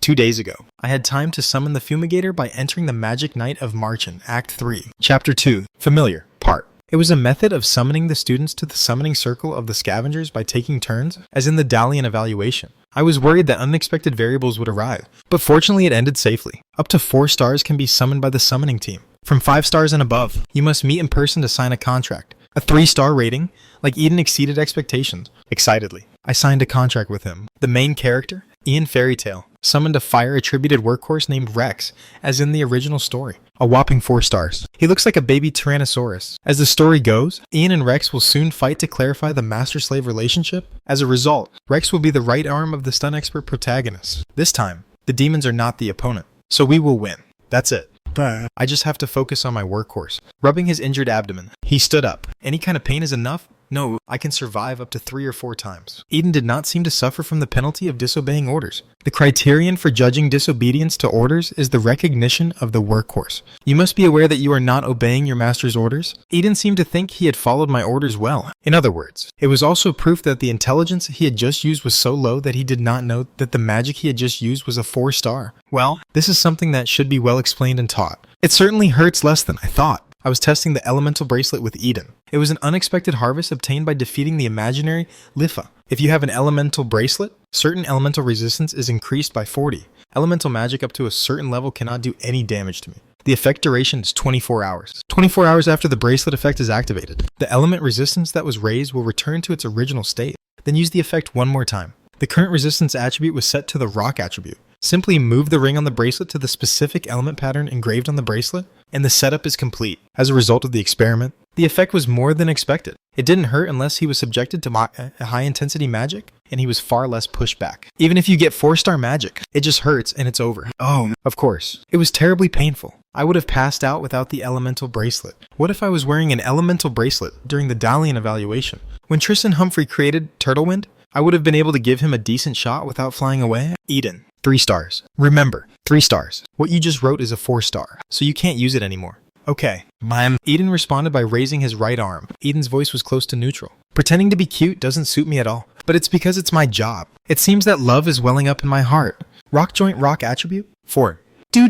2 days ago, I had time to summon the Fumigator by entering the Magic Night of Marchen, Act 3, Chapter 2, Familiar, Part. It was a method of summoning the students to the summoning circle of the scavengers by taking turns, as in the Dalian evaluation. I was worried that unexpected variables would arrive, but fortunately it ended safely. Up to 4 stars can be summoned by the summoning team. From 5 stars and above, you must meet in person to sign a contract. A 3-star rating, like Eden exceeded expectations. Excitedly, I signed a contract with him. The main character, Ian Fairytale, summoned a fire-attributed workhorse named Rex, as in the original story. A whopping 4 stars. He looks like a baby Tyrannosaurus. As the story goes, Ian and Rex will soon fight to clarify the master-slave relationship. As a result, Rex will be the right arm of the stun expert protagonist. This time, the demons are not the opponent. so we will win. That's it. I just have to focus on my workhorse. Rubbing his injured abdomen, he stood up. Any kind of pain is enough? No, I can survive up to 3 or 4 times. Eden did not seem to suffer from the penalty of disobeying orders. The criterion for judging disobedience to orders is the recognition of the workhorse. You must be aware that you are not obeying your master's orders. Eden seemed to think he had followed my orders well. In other words, it was also proof that the intelligence he had just used was so low that he did not know that the magic he had just used was a 4-star. Well, this is something that should be well explained and taught. It certainly hurts less than I thought. I was testing the elemental bracelet with Eden. It was an unexpected harvest obtained by defeating the imaginary Lifa. If you have an elemental bracelet, certain elemental resistance is increased by 40. Elemental magic up to a certain level cannot do any damage to me. The effect duration is 24 hours. 24 hours after the bracelet effect is activated, the element resistance that was raised will return to its original state. Then use the effect one more time. The current resistance attribute was set to the rock attribute. Simply move the ring on the bracelet to the specific element pattern engraved on the bracelet, and the setup is complete. As a result of the experiment, the effect was more than expected. It didn't hurt unless he was subjected to high-intensity magic, and he was far less pushed back. Even if you get 4-star magic, it just hurts and it's over. Oh, of course. It was terribly painful. I would have passed out without the elemental bracelet. What if I was wearing an elemental bracelet during the Dalian evaluation? When Tristan Humphrey created Turtlewind, I would have been able to give him a decent shot without flying away. Eden, 3 stars. Remember, 3 stars. What you just wrote is a 4-star, so you can't use it anymore. Okay, ma'am. Eden responded by raising his right arm. Eden's voice was close to neutral. Pretending to be cute doesn't suit me at all, but it's because it's my job. It seems that love is welling up in my heart. Rock joint rock attribute? 4. Do.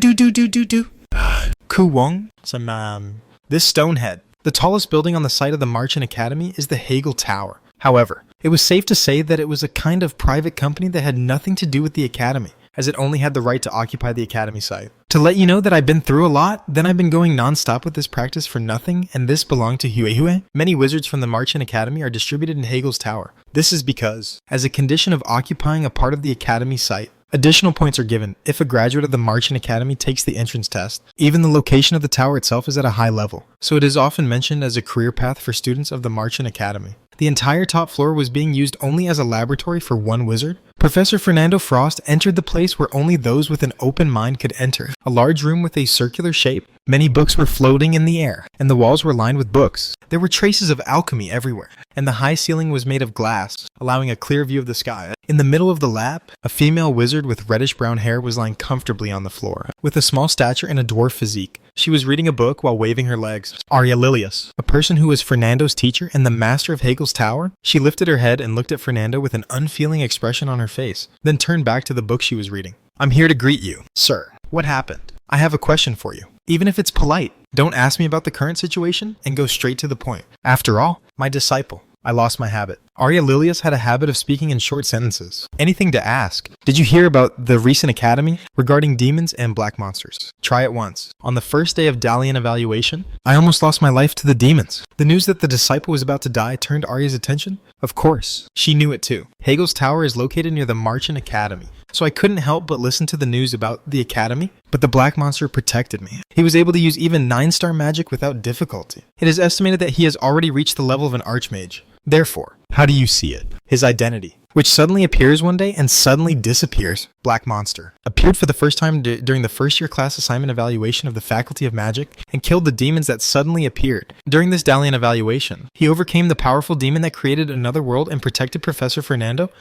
Ku Wong? This stonehead. The tallest building on the site of the Marchant Academy is the Hegel Tower. However, it was safe to say that it was a kind of private company that had nothing to do with the academy, as it only had the right to occupy the academy site. To let you know that I've been through a lot, then I've been going non-stop with this practice for nothing, and this belonged to Huehue. Many wizards from the Marchant Academy are distributed in Hegel's Tower. This is because, as a condition of occupying a part of the academy site, additional points are given if a graduate of the Marchant Academy takes the entrance test. Even the location of the tower itself is at a high level, so it is often mentioned as a career path for students of the Marchant Academy. The entire top floor was being used only as a laboratory for one wizard. Professor Fernando Frost entered the place where only those with an open mind could enter. A large room with a circular shape. Many books were floating in the air, and the walls were lined with books. There were traces of alchemy everywhere, and the high ceiling was made of glass, allowing a clear view of the sky. In the middle of the lab, a female wizard with reddish-brown hair was lying comfortably on the floor. With a small stature and a dwarf physique, she was reading a book while waving her legs. Arya Lilius, a person who was Fernando's teacher and the master of Hegel's Tower, she lifted her head and looked at Fernando with an unfeeling expression on her face, then turned back to the book she was reading. I'm here to greet you, sir. What happened? I have a question for you. Even if it's polite, don't ask me about the current situation and go straight to the point. After all, my disciple. I lost my habit. Arya Lilius had a habit of speaking in short sentences. Anything to ask. Did you hear about the recent academy regarding demons and black monsters? Try it once. On the first day of Dalian evaluation, I almost lost my life to the demons. The news that the disciple was about to die turned Arya's attention. Of course, she knew it too. Hegel's Tower is located near the Marchant Academy, so I couldn't help but listen to the news about the academy, but the black monster protected me. He was able to use even 9-star magic without difficulty. It is estimated that he has already reached the level of an archmage. Therefore, how do you see it? His identity, which suddenly appears one day and suddenly disappears. Black Monster appeared for the first time during the first year class assignment evaluation of the Faculty of Magic and killed the demons that suddenly appeared. During this Dalian evaluation, he overcame the powerful demon that created another world and protected Professor Fernando.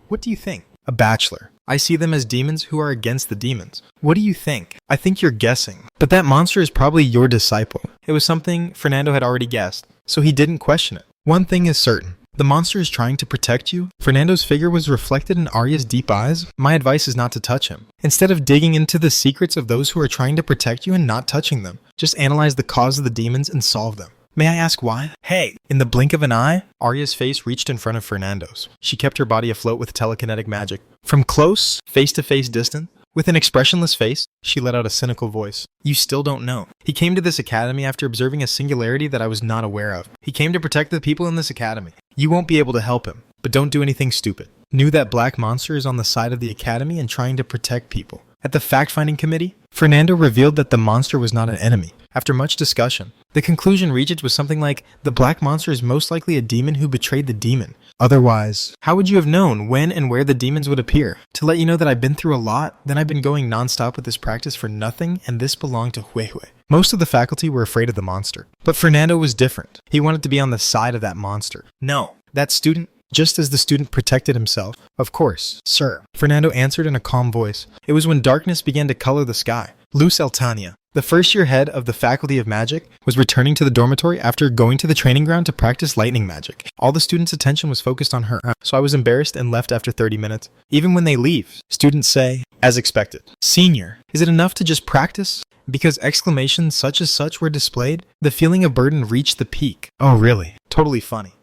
What do you think? A bachelor. I see them as demons who are against the demons. What do you think? I think you're guessing. But that monster is probably your disciple. It was something Fernando had already guessed, so he didn't question it. One thing is certain. The monster is trying to protect you. Fernando's figure was reflected in Arya's deep eyes. My advice is not to touch him. Instead of digging into the secrets of those who are trying to protect you and not touching them, just analyze the cause of the demons and solve them. May I ask why? Hey! In the blink of an eye, Arya's face reached in front of Fernando's. She kept her body afloat with telekinetic magic. From close, face-to-face distance, with an expressionless face, she let out a cynical voice. You still don't know. He came to this academy after observing a singularity that I was not aware of. He came to protect the people in this academy. You won't be able to help him, but don't do anything stupid. Knew that black monster is on the side of the academy and trying to protect people. At the fact-finding committee, Fernando revealed that the monster was not an enemy. After much discussion, the conclusion reached was something like, the black monster is most likely a demon who betrayed the demon. Otherwise, how would you have known when and where the demons would appear? To let you know that I've been through a lot, then I've been going non-stop with this practice for nothing, and this belonged to Huehue. Most of the faculty were afraid of the monster, but Fernando was different. He wanted to be on the side of that monster. No, that student, just as the student protected himself. Of course, sir, Fernando answered in a calm voice. It was when darkness began to color the sky. Luz Altania, the first-year head of the Faculty of Magic, was returning to the dormitory after going to the training ground to practice lightning magic. All the students' attention was focused on her, so I was embarrassed and left after 30 minutes. Even when they leave, students say, as expected, "Senior, is it enough to just practice?" Because exclamations such as such were displayed, the feeling of burden reached the peak. Oh really? Totally funny.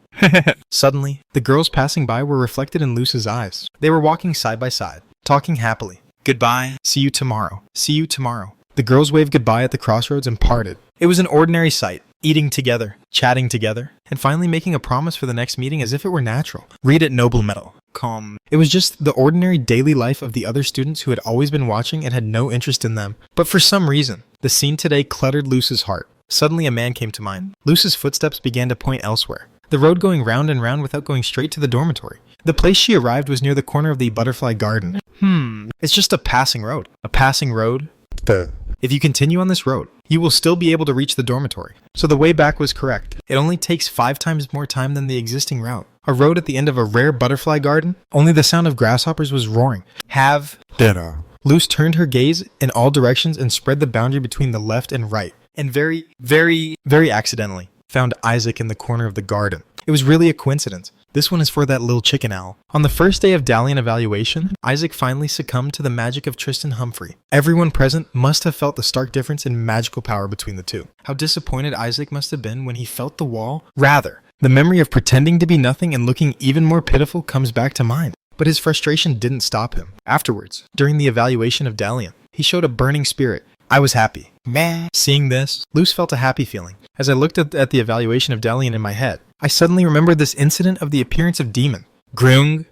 Suddenly, the girls passing by were reflected in Luz's eyes. They were walking side by side, talking happily. Goodbye. See you tomorrow. See you tomorrow. The girls waved goodbye at the crossroads and parted. It was an ordinary sight, eating together, chatting together, and finally making a promise for the next meeting as if it were natural. Read it, Noble Metal. Calm. It was just the ordinary daily life of the other students who had always been watching and had no interest in them. But for some reason, the scene today cluttered Luz's heart. Suddenly a man came to mind. Luz's footsteps began to point elsewhere. The road going round and round without going straight to the dormitory. The place she arrived was near the corner of the butterfly garden. It's just a passing road. A passing road? If you continue on this road, you will still be able to reach the dormitory. So the way back was correct. It only takes 5 times more time than the existing route. A road at the end of a rare butterfly garden? Only the sound of grasshoppers was roaring. Have dinner. Luz turned her gaze in all directions and spread the boundary between the left and right. And very accidentally found Isaac in the corner of the garden. It was really a coincidence. This one is for that little chicken owl. On the first day of Dalian evaluation, Isaac finally succumbed to the magic of Tristan Humphrey. Everyone present must have felt the stark difference in magical power between the two. How disappointed Isaac must have been when he felt the wall. Rather, the memory of pretending to be nothing and looking even more pitiful comes back to mind. But his frustration didn't stop him. Afterwards, during the evaluation of Dalian, he showed a burning spirit. I was happy. Seeing this, Luz felt a happy feeling. As I looked at the evaluation of Dalian in my head, I suddenly remembered this incident of the appearance of Demon. Groung.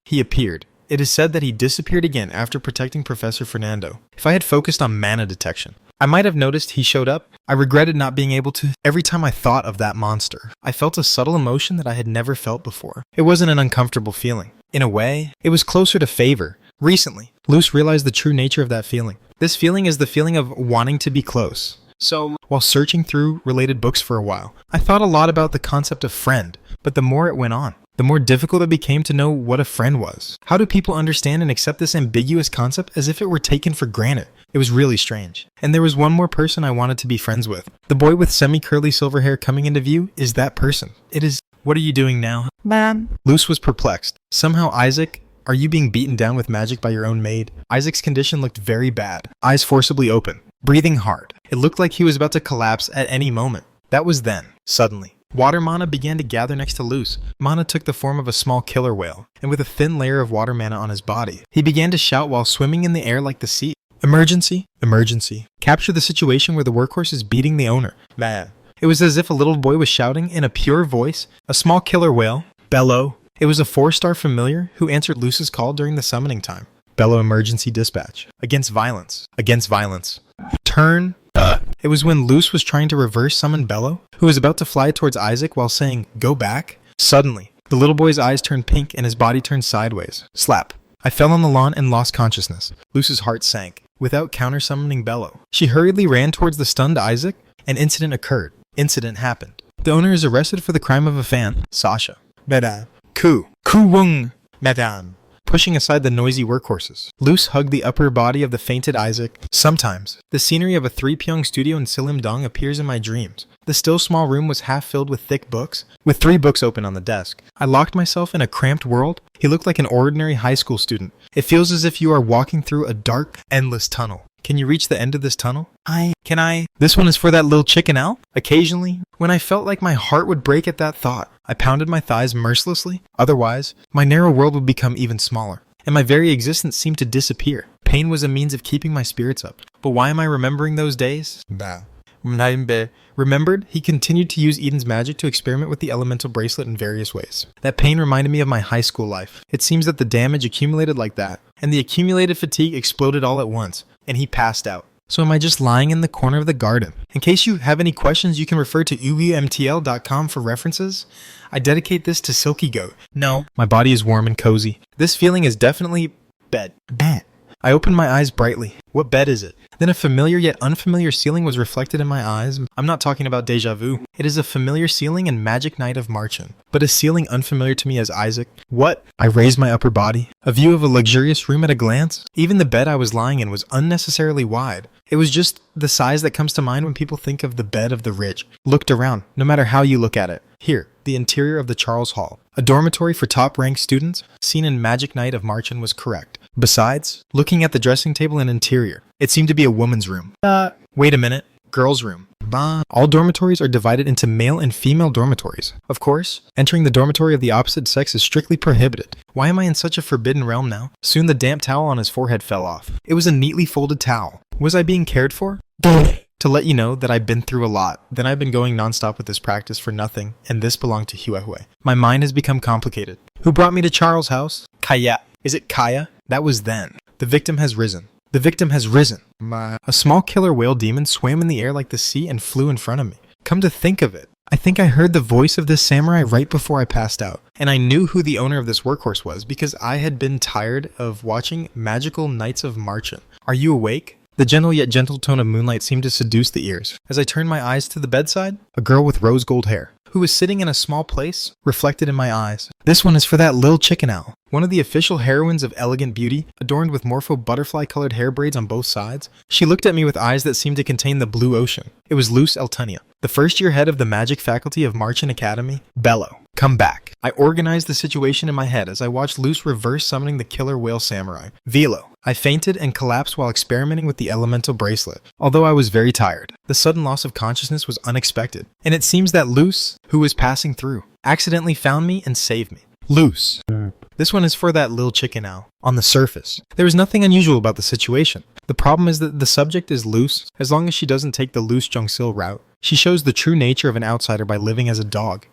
He appeared. It is said that he disappeared again after protecting Professor Fernando. If I had focused on mana detection, I might have noticed he showed up. I regretted not being able to. Every time I thought of that monster, I felt a subtle emotion that I had never felt before. It wasn't an uncomfortable feeling. In a way, it was closer to favor. Recently, Luz realized the true nature of that feeling. This feeling is the feeling of wanting to be close. So, while searching through related books for a while, I thought a lot about the concept of friend, but the more it went on, the more difficult it became to know what a friend was. How do people understand and accept this ambiguous concept as if it were taken for granted? It was really strange. And there was one more person I wanted to be friends with. The boy with semi-curly silver hair coming into view is that person. It is, what are you doing now? Man. Luz was perplexed. Somehow Isaac, are you being beaten down with magic by your own maid? Isaac's condition looked very bad. Eyes forcibly open. Breathing hard. It looked like he was about to collapse at any moment. That was then. Suddenly, water mana began to gather next to Luz. Mana took the form of a small killer whale, and with a thin layer of water mana on his body, he began to shout while swimming in the air like the sea. Emergency! Emergency. Capture the situation where the workhorse is beating the owner. It was as if a little boy was shouting in a pure voice. A small killer whale. Bellow. It was a 4-star familiar who answered Luz's call during the summoning time. Bellow emergency dispatch. Against violence. Against violence. Turn. It was when Luz was trying to reverse summon Bellow, who was about to fly towards Isaac while saying, go back. Suddenly, the little boy's eyes turned pink and his body turned sideways. Slap. I fell on the lawn and lost consciousness. Luz's heart sank. Without counter-summoning Bellow, she hurriedly ran towards the stunned Isaac. An incident occurred. Incident happened. The owner is arrested for the crime of a fan, Sasha. Madame. Kuwung. Madame. Pushing aside the noisy workhorses, Luz hugged the upper body of the fainted Isaac. Sometimes, the scenery of a 3-pyong studio in Silimdong appears in my dreams. The still small room was half filled with thick books, with 3 books open on the desk. I locked myself in a cramped world. He looked like an ordinary high school student. It feels as if you are walking through a dark, endless tunnel. Can you reach the end of this tunnel? Can I? This one is for that little chicken owl? Occasionally, when I felt like my heart would break at that thought, I pounded my thighs mercilessly. Otherwise, my narrow world would become even smaller, and my very existence seemed to disappear. Pain was a means of keeping my spirits up. But why am I remembering those days? Remembered, he continued to use Eden's magic to experiment with the elemental bracelet in various ways. That pain reminded me of my high school life. It seems that the damage accumulated like that, and the accumulated fatigue exploded all at once, and he passed out. So am I just lying in the corner of the garden? In case you have any questions, you can refer to uwmtl.com for references. I dedicate this to Silky Goat. No, my body is warm and cozy. This feeling is definitely bed. I opened my eyes brightly. What bed is it? Then a familiar yet unfamiliar ceiling was reflected in my eyes. I'm not talking about deja vu. It is a familiar ceiling in Magic Night of Marchen, but a ceiling unfamiliar to me as Isaac. What? I raised my upper body. A view of a luxurious room at a glance? Even the bed I was lying in was unnecessarily wide. It was just the size that comes to mind when people think of the bed of the rich. Looked around, no matter how you look at it. Here, the interior of the Charles Hall. A dormitory for top-ranked students, seen in Magic Night of Marchen, was correct. Besides, looking at the dressing table and interior, it seemed to be a woman's room. Wait a minute. Girls' room. All dormitories are divided into male and female dormitories. Of course, entering the dormitory of the opposite sex is strictly prohibited. Why am I in such a forbidden realm now? Soon the damp towel on his forehead fell off. It was a neatly folded towel. Was I being cared for? To let you know that I've been through a lot. Then I've been going nonstop with this practice for nothing, and this belonged to Huehue. My mind has become complicated. Who brought me to Charles' house? Kaya. Is it Kaya? That was then. The victim has risen. The victim has risen. A small killer whale demon swam in the air like the sea and flew in front of me. Come to think of it, I think I heard the voice of this samurai right before I passed out. And I knew who the owner of this workhorse was because I had been tired of watching Magical Nights of Marchen. Are you awake? The gentle yet gentle tone of moonlight seemed to seduce the ears. As I turned my eyes to the bedside, a girl with rose gold hair, who was sitting in a small place, reflected in my eyes. This one is for that Lil Chicken Owl, one of the official heroines of Elegant Beauty, adorned with morpho butterfly-colored hair braids on both sides. She looked at me with eyes that seemed to contain the blue ocean. It was Luce Eltania, the first-year head of the magic faculty of Marchen Academy. Bello, come back. I organized the situation in my head as I watched Luce reverse summoning the killer whale samurai. Velo. I fainted and collapsed while experimenting with the elemental bracelet. Although I was very tired, the sudden loss of consciousness was unexpected, and it seems that Luce, who was passing through, accidentally found me and saved me. Luce. This one is for that Lil Chicken Owl. On the surface, there is nothing unusual about the situation. The problem is that the subject is Luce. As long as she doesn't take the Luce Jongsil route, she shows the true nature of an outsider by living as a dog.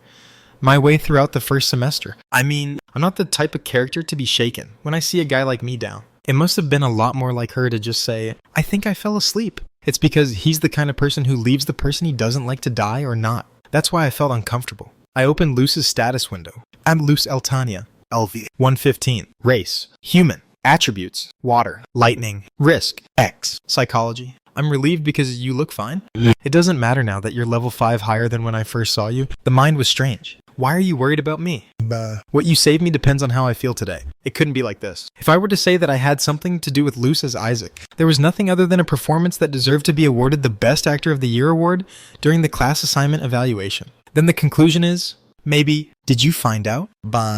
My way throughout the first semester. I mean, I'm not the type of character to be shaken when I see a guy like me down. It must have been a lot more like her to just say, I think I fell asleep. It's because he's the kind of person who leaves the person he doesn't like to die or not. That's why I felt uncomfortable. I opened Luce's status window. I'm Luce Eltania. LV. 115. Race. Human. Attributes. Water. Lightning. Risk. X. Psychology. I'm relieved because you look fine. It doesn't matter now that you're level 5 higher than when I first saw you. The mind was strange. Why are you worried about me? What you saved me depends on how I feel today. It couldn't be like this. If I were to say that I had something to do with Luce as Isaac, there was nothing other than a performance that deserved to be awarded the Best Actor of the Year award during the class assignment evaluation. Then the conclusion is, maybe, did you find out?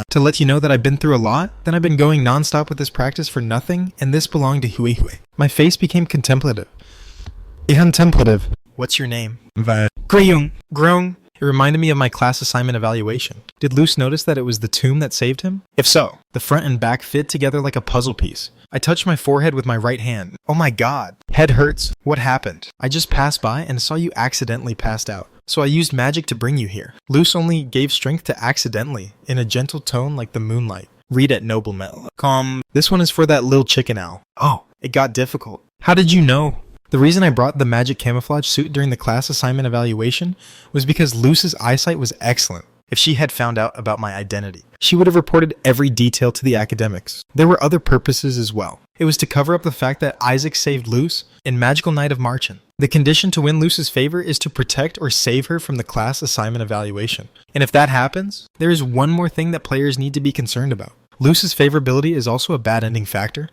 To let you know that I've been through a lot, then I've been going nonstop with this practice for nothing, and this belonged to Huehue. My face became contemplative. Contemplative. What's your name? Greyung. Grong. It reminded me of my class assignment evaluation. Did Luce notice that it was the tomb that saved him? If so, the front and back fit together like a puzzle piece. I touched my forehead with my right hand. Oh my god. Head hurts. What happened? I just passed by and saw you accidentally passed out. So I used magic to bring you here. Luce only gave strength to accidentally, in a gentle tone like the moonlight. Read at Noble Metal. This one is for that Lil Chicken Owl. Oh, it got difficult. How did you know? The reason I brought the magic camouflage suit during the class assignment evaluation was because Luce's eyesight was excellent. If she had found out about my identity, she would have reported every detail to the academics. There were other purposes as well. It was to cover up the fact that Isaac saved Luce in Magical Night of Marchen. The condition to win Luce's favor is to protect or save her from the class assignment evaluation. And if that happens, there is one more thing that players need to be concerned about. Luce's favorability is also a bad ending factor.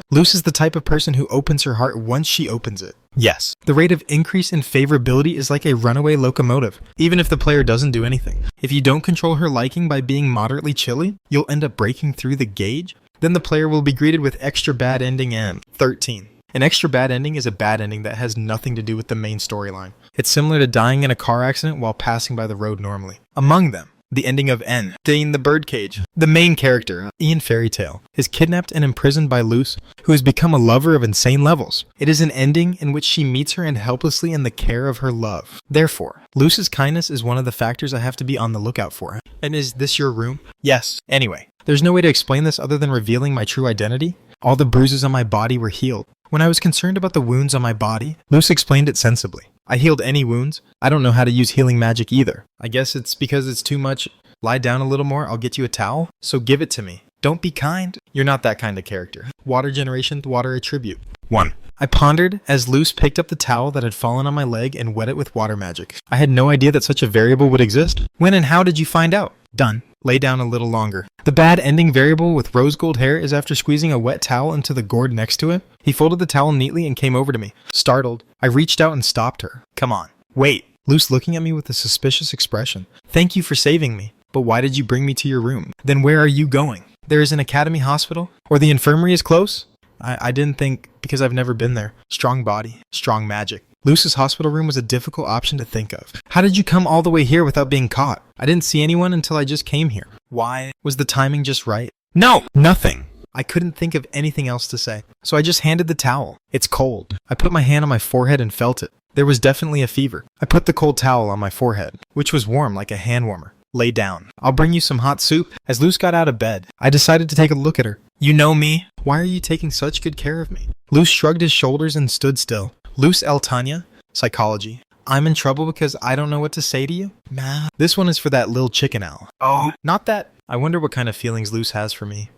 Luce is the type of person who opens her heart once she opens it. Yes, the rate of increase in favorability is like a runaway locomotive, even if the player doesn't do anything. If you don't control her liking by being moderately chilly, you'll end up breaking through the gauge. Then the player will be greeted with extra bad ending and 13. An extra bad ending is a bad ending that has nothing to do with the main storyline. It's similar to dying in a car accident while passing by the road normally. Among them, the ending of N, Dane the Birdcage. The main character, Ian Fairytale, is kidnapped and imprisoned by Luce, who has become a lover of insane levels. It is an ending in which she meets her and helplessly in the care of her love. Therefore, Luce's kindness is one of the factors I have to be on the lookout for. And is this your room? Yes. Anyway, there's no way to explain this other than revealing my true identity. All the bruises on my body were healed. When I was concerned about the wounds on my body, Luce explained it sensibly. I healed any wounds. I don't know how to use healing magic either. I guess it's because it's too much. Lie down a little more, I'll get you a towel. So give it to me. Don't be kind. You're not that kind of character. Water generation, water attribute. 1. I pondered as Luce picked up the towel that had fallen on my leg and wet it with water magic. I had no idea that such a variable would exist. When and how did you find out? Done. Lay down a little longer. The bad ending variable with rose gold hair is after squeezing a wet towel into the gourd next to it. He folded the towel neatly and came over to me. Startled, I reached out and stopped her. Come on. Wait. Luce looking at me with a suspicious expression. Thank you for saving me. But why did you bring me to your room? Then where are you going? There is an academy hospital? Or the infirmary is close? I didn't think, because I've never been there. Strong body, strong magic. Luce's hospital room was a difficult option to think of. How did you come all the way here without being caught? I didn't see anyone until I just came here. Why? Was the timing just right? No! Nothing! I couldn't think of anything else to say, so I just handed the towel. It's cold. I put my hand on my forehead and felt it. There was definitely a fever. I put the cold towel on my forehead, which was warm like a hand warmer. Lay down. I'll bring you some hot soup. As Luce got out of bed, I decided to take a look at her. You know me. Why are you taking such good care of me? Luce shrugged his shoulders and stood still. Luce El Tanya, psychology. I'm in trouble because I don't know what to say to you? Nah. This one is for that lil chicken owl. Oh. Not that. I wonder what kind of feelings Luce has for me.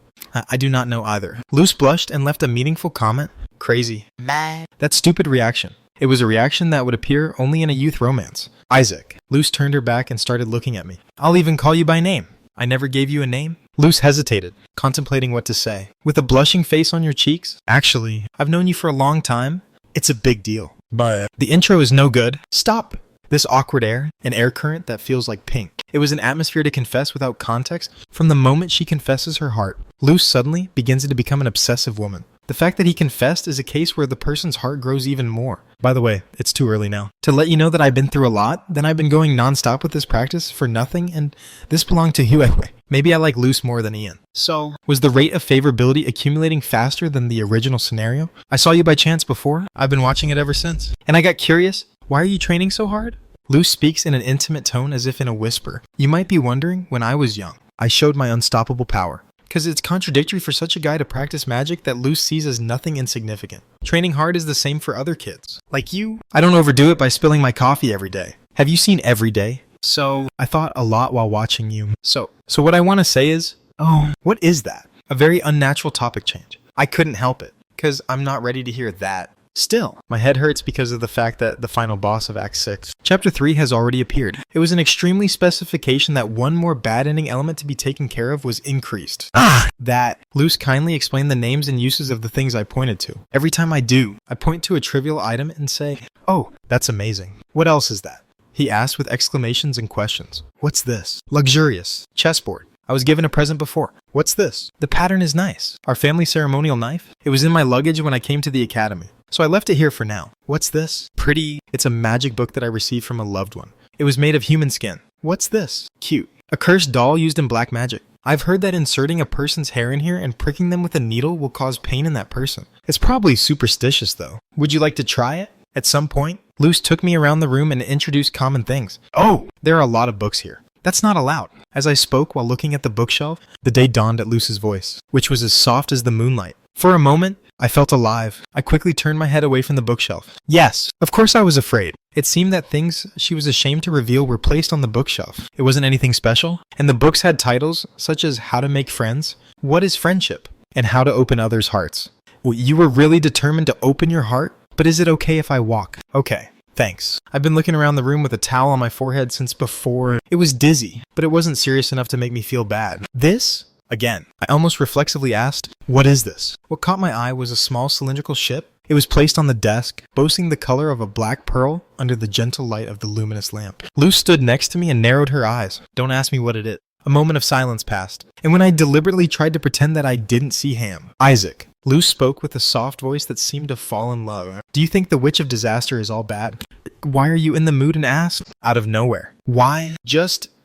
I do not know either. Luce blushed and left a meaningful comment. Crazy. Mad. That stupid reaction. It was a reaction that would appear only in a youth romance. Isaac. Luce turned her back and started looking at me. I'll even call you by name. I never gave you a name? Luce hesitated, contemplating what to say. With a blushing face on your cheeks? Actually, I've known you for a long time. It's a big deal. But the intro is no good. Stop. This awkward air, an air current that feels like pink. It was an atmosphere to confess without context. From the moment she confesses her heart, Luce suddenly begins to become an obsessive woman. The fact that he confessed is a case where the person's heart grows even more. By the way, it's too early now. To let you know that I've been through a lot, then I've been going non-stop with this practice for nothing, and this belonged to you anyway. Maybe I like Luce more than Ian. So, was the rate of favorability accumulating faster than the original scenario? I saw you by chance before. I've been watching it ever since. And I got curious. Why are you training so hard? Luce speaks in an intimate tone as if in a whisper. You might be wondering, when I was young, I showed my unstoppable power. Because it's contradictory for such a guy to practice magic that Luce sees as nothing insignificant. Training hard is the same for other kids. Like you. I don't overdo it by spilling my coffee every day. Have you seen Every Day? So, I thought a lot while watching you. So what I want to say is, oh, what is that? A very unnatural topic change. I couldn't help it, because I'm not ready to hear that. Still, my head hurts because of the fact that the final boss of Act 6, Chapter 3 has already appeared. It was an extremely specification that one more bad ending element to be taken care of was increased. That. Luce kindly explained the names and uses of the things I pointed to. Every time I do, I point to a trivial item and say, oh, that's amazing. What else is that? He asked with exclamations and questions. What's this? Luxurious. Chessboard. I was given a present before. What's this? The pattern is nice. Our family ceremonial knife? It was in my luggage when I came to the academy. So I left it here for now. What's this? Pretty. It's a magic book that I received from a loved one. It was made of human skin. What's this? Cute. A cursed doll used in black magic. I've heard that inserting a person's hair in here and pricking them with a needle will cause pain in that person. It's probably superstitious though. Would you like to try it? At some point, Luce took me around the room and introduced common things. Oh, there are a lot of books here. That's not allowed. As I spoke while looking at the bookshelf, the day dawned at Luce's voice, which was as soft as the moonlight. For a moment, I felt alive. I quickly turned my head away from the bookshelf. Yes, of course I was afraid. It seemed that things she was ashamed to reveal were placed on the bookshelf. It wasn't anything special, and the books had titles such as How to Make Friends, What is Friendship, and How to Open Others' Hearts. Well, you were really determined to open your heart? But is it okay if I walk? Okay. Thanks. I've been looking around the room with a towel on my forehead since before. It was dizzy, but it wasn't serious enough to make me feel bad. This? Again. I almost reflexively asked, what is this? What caught my eye was a small cylindrical ship. It was placed on the desk, boasting the color of a black pearl under the gentle light of the luminous lamp. Luce stood next to me and narrowed her eyes. Don't ask me what it is. A moment of silence passed, and when I deliberately tried to pretend that I didn't see Ham, Isaac. Luce spoke with a soft voice that seemed to fall in love. Do you think the Witch of Disaster is all bad? Why are you in the mood and asked? Out of nowhere. Why?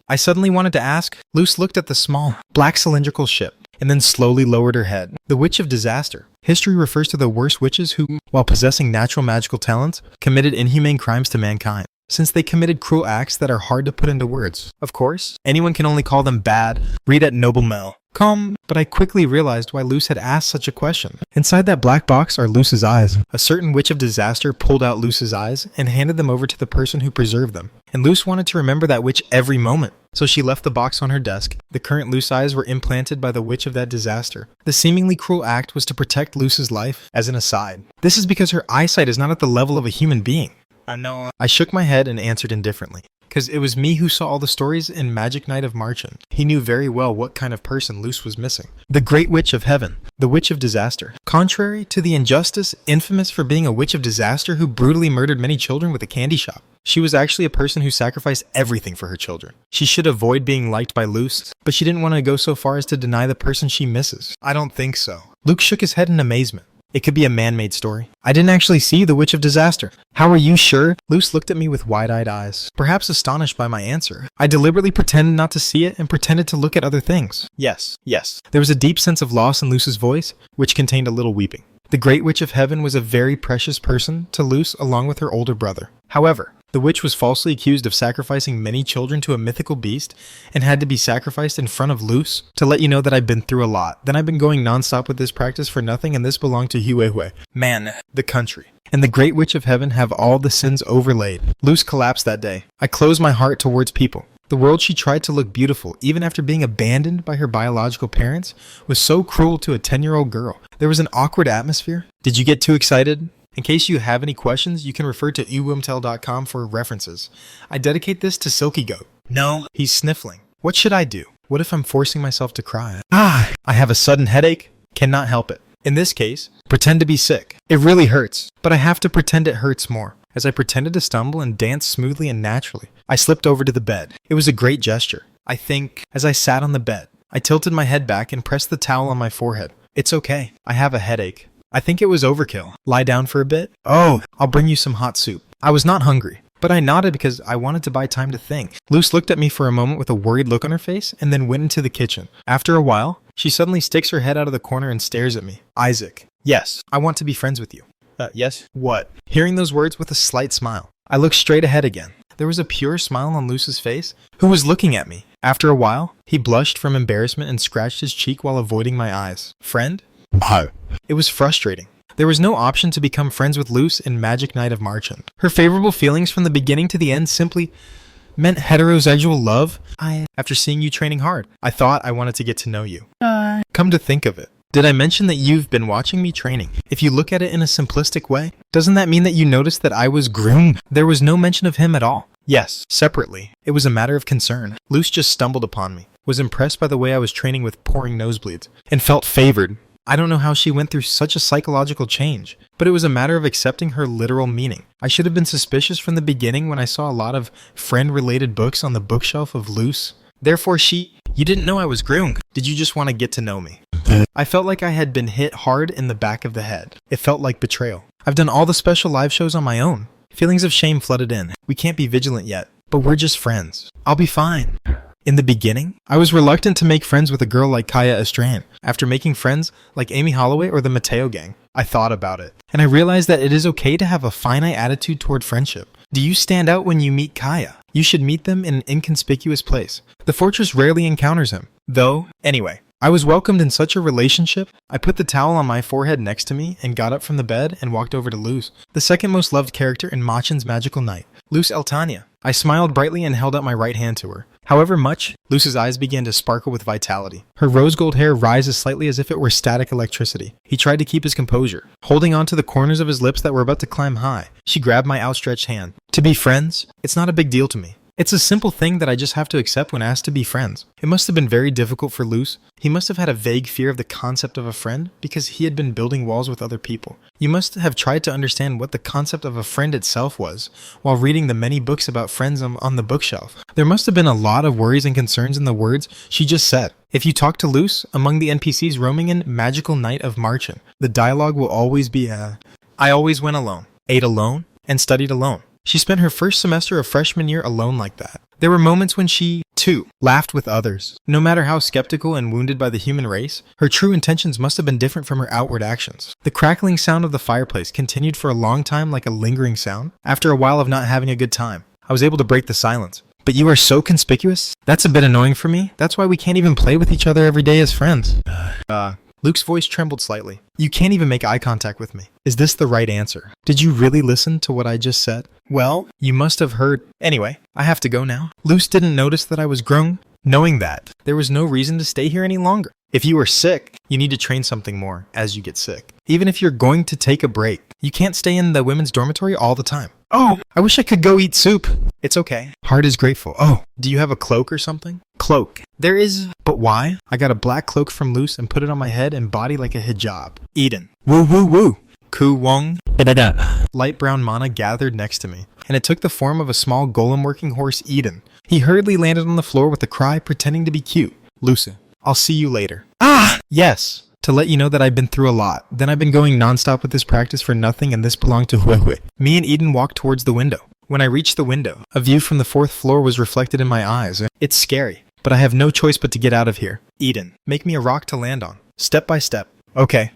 I suddenly wanted to ask. Luce looked at the small, black cylindrical ship, and then slowly lowered her head. The Witch of Disaster. History refers to the worst witches who, while possessing natural magical talents, committed inhumane crimes to mankind. since they committed cruel acts that are hard to put into words. Of course, anyone can only call them bad. Read at Noble Mel. But I quickly realized why Luce had asked such a question. Inside that black box are Luce's eyes. A certain witch of disaster pulled out Luce's eyes and handed them over to the person who preserved them. And Luce wanted to remember that witch every moment. So she left the box on her desk. The current Luce eyes were implanted by the witch of that disaster. The seemingly cruel act was to protect Luce's life as an aside. This is because her eyesight is not at the level of a human being. I know. I shook my head and answered indifferently. Because it was me who saw all the stories in Magic Night of Marchen. He knew very well what kind of person Luce was missing. The Great Witch of Heaven. The Witch of Disaster. Contrary to the injustice infamous for being a witch of disaster who brutally murdered many children with a candy shop, she was actually a person who sacrificed everything for her children. She should avoid being liked by Luce, but she didn't want to go so far as to deny the person she misses. I don't think so. Luke shook his head in amazement. It could be a man-made story. I didn't actually see the Witch of Disaster. How are you sure? Luce looked at me with wide-eyed eyes, perhaps astonished by my answer. I deliberately pretended not to see it and pretended to look at other things. Yes. There was a deep sense of loss in Luce's voice, which contained a little weeping. The Great Witch of Heaven was a very precious person to Luce along with her older brother. However, the witch was falsely accused of sacrificing many children to a mythical beast and had to be sacrificed in front of Luce. To let you know that I've been through a lot. Then I've been going non-stop with this practice for nothing, and this belonged to Huehue. Man, the country. And the Great Witch of Heaven have all the sins overlaid. Luce collapsed that day. I closed my heart towards people. The world she tried to look beautiful, even after being abandoned by her biological parents, was so cruel to a 10-year-old girl. There was an awkward atmosphere. Did you get too excited? In case you have any questions, you can refer to uwimtel.com for references. I dedicate this to Silky Goat. No. He's sniffling. What should I do? What if I'm forcing myself to cry? I have a sudden headache. Cannot help it. In this case, pretend to be sick. It really hurts, but I have to pretend it hurts more. As I pretended to stumble and dance smoothly and naturally, I slipped over to the bed. It was a great gesture. I think, as I sat on the bed, I tilted my head back and pressed the towel on my forehead. It's okay. I have a headache. I think it was overkill. Lie down for a bit? Oh, I'll bring you some hot soup. I was not hungry, but I nodded because I wanted to buy time to think. Luce looked at me for a moment with a worried look on her face and then went into the kitchen. After a while, she suddenly sticks her head out of the corner and stares at me. Isaac. Yes, I want to be friends with you. Yes? What? Hearing those words with a slight smile, I looked straight ahead again. There was a pure smile on Luce's face, who was looking at me. After a while, he blushed from embarrassment and scratched his cheek while avoiding my eyes. Friend? No. It was frustrating. There was no option to become friends with Luce in Magic Night of Marchen. Her favorable feelings from the beginning to the end simply meant heterosexual love. After seeing you training hard, I thought I wanted to get to know you. Come to think of it, did I mention that you've been watching me training? If you look at it in a simplistic way, doesn't that mean that you noticed that I was groomed? There was no mention of him at all. Yes, separately. It was a matter of concern. Luce just stumbled upon me, was impressed by the way I was training with pouring nosebleeds, and felt favored. I don't know how she went through such a psychological change, but it was a matter of accepting her literal meaning. I should have been suspicious from the beginning when I saw a lot of friend-related books on the bookshelf of Luce. Therefore you didn't know I was groomed. Did you just want to get to know me? I felt like I had been hit hard in the back of the head. It felt like betrayal. I've done all the special live shows on my own. Feelings of shame flooded in. We can't be vigilant yet, but we're just friends. I'll be fine. In the beginning, I was reluctant to make friends with a girl like Kaya Estran. After making friends like Amy Holloway or the Mateo gang, I thought about it, and I realized that it is okay to have a finite attitude toward friendship. Do you stand out when you meet Kaya? You should meet them in an inconspicuous place. The fortress rarely encounters him, though. Anyway, I was welcomed in such a relationship. I put the towel on my forehead next to me and got up from the bed and walked over to Luce, the second most loved character in Machen's magical night, Luce Eltania. I smiled brightly and held out my right hand to her. However much, Luce's eyes began to sparkle with vitality. Her rose gold hair rises slightly as if it were static electricity. He tried to keep his composure, holding on to the corners of his lips that were about to climb high. She grabbed my outstretched hand. To be friends? It's not a big deal to me. It's a simple thing that I just have to accept when asked to be friends. It must have been very difficult for Luce. He must have had a vague fear of the concept of a friend because he had been building walls with other people. You must have tried to understand what the concept of a friend itself was while reading the many books about friends on the bookshelf. There must have been a lot of worries and concerns in the words she just said. If you talk to Luce among the NPCs roaming in Magical Night of Marchen, the dialogue will always be I always went alone, ate alone, and studied alone. She spent her first semester of freshman year alone like that. There were moments when she, too, laughed with others. No matter how skeptical and wounded by the human race, her true intentions must have been different from her outward actions. The crackling sound of the fireplace continued for a long time like a lingering sound, after a while of not having a good time. I was able to break the silence. But you are so conspicuous? That's a bit annoying for me. That's why we can't even play with each other every day as friends. Luke's voice trembled slightly. You can't even make eye contact with me. Is this the right answer? Did you really listen to what I just said? Well, you must have heard. Anyway, I have to go now. Luce didn't notice that I was grown. Knowing that, there was no reason to stay here any longer. If you are sick, you need to train something more as you get sick. Even if you're going to take a break, you can't stay in the women's dormitory all the time. Oh, I wish I could go eat soup. It's okay. Heart is grateful. Oh, do you have a cloak or something? Cloak. There is. But why? I got a black cloak from Luce and put it on my head and body like a hijab. Eden. Woo woo woo. Ku Wong. Light brown mana gathered next to me, and it took the form of a small golem-working horse, Eden. He hurriedly landed on the floor with a cry, pretending to be cute. Luce, I'll see you later. Ah! Yes. To let you know that I've been through a lot. Then I've been going nonstop with this practice for nothing, and this belonged to Huehue. Me and Eden walked towards the window. When I reached the window, a view from the 4th floor was reflected in my eyes. It's scary, but I have no choice but to get out of here. Eden, make me a rock to land on. Step by step. Okay.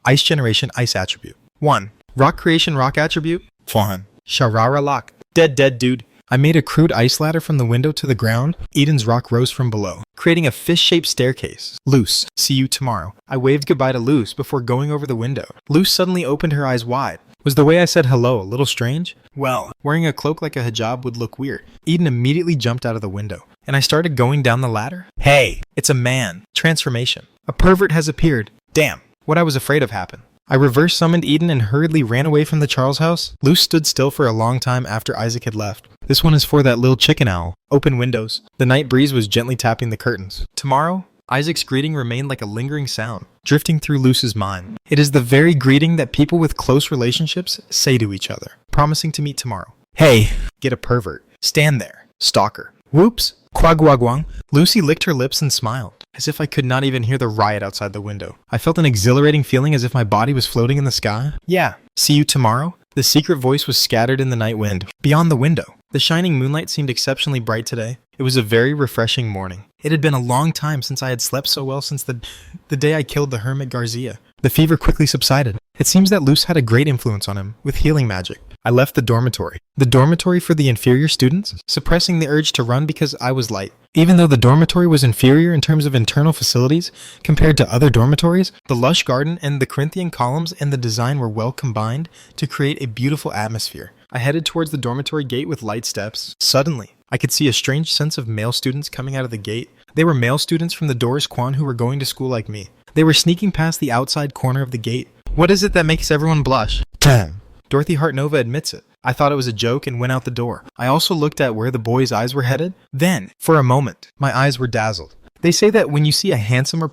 Ice generation, ice attribute. 1. Rock creation, rock attribute. 1. Sharara lock. Dead dude. I made a crude ice ladder from the window to the ground. Eden's rock rose from below, creating a fish-shaped staircase. Luce, see you tomorrow. I waved goodbye to Luce before going over the window. Luce suddenly opened her eyes wide. Was the way I said hello a little strange? Well, wearing a cloak like a hijab would look weird. Eden immediately jumped out of the window, and I started going down the ladder. Hey, it's a man. Transformation. A pervert has appeared. Damn, what I was afraid of happened. I reverse summoned Eden and hurriedly ran away from the Charles house. Luce stood still for a long time after Isaac had left. This one is for that little chicken owl. Open windows. The night breeze was gently tapping the curtains. Tomorrow? Isaac's greeting remained like a lingering sound, drifting through Luce's mind. It is the very greeting that people with close relationships say to each other, promising to meet tomorrow. Hey, get a pervert. Stand there. Stalker. Whoops. Quagwagwang. Lucy licked her lips and smiled, as if I could not even hear the riot outside the window. I felt an exhilarating feeling as if my body was floating in the sky. Yeah. See you tomorrow? The secret voice was scattered in the night wind. Beyond the window, the shining moonlight seemed exceptionally bright today. It was a very refreshing morning. It had been a long time since I had slept so well since the day I killed the hermit Garcia. The fever quickly subsided. It seems that Luce had a great influence on him, with healing magic. I left the dormitory. The dormitory for the inferior students, suppressing the urge to run because I was light. Even though the dormitory was inferior in terms of internal facilities compared to other dormitories, the lush garden and the Corinthian columns and the design were well combined to create a beautiful atmosphere. I headed towards the dormitory gate with light steps. Suddenly, I could see a strange sense of male students coming out of the gate. They were male students from the Doris Kwan who were going to school like me. They were sneaking past the outside corner of the gate. What is it that makes everyone blush? Dorothy Hartnova admits it. I thought it was a joke and went out the door. I also looked at where the boys' eyes were headed. Then, for a moment, my eyes were dazzled. They say that when you see a handsome or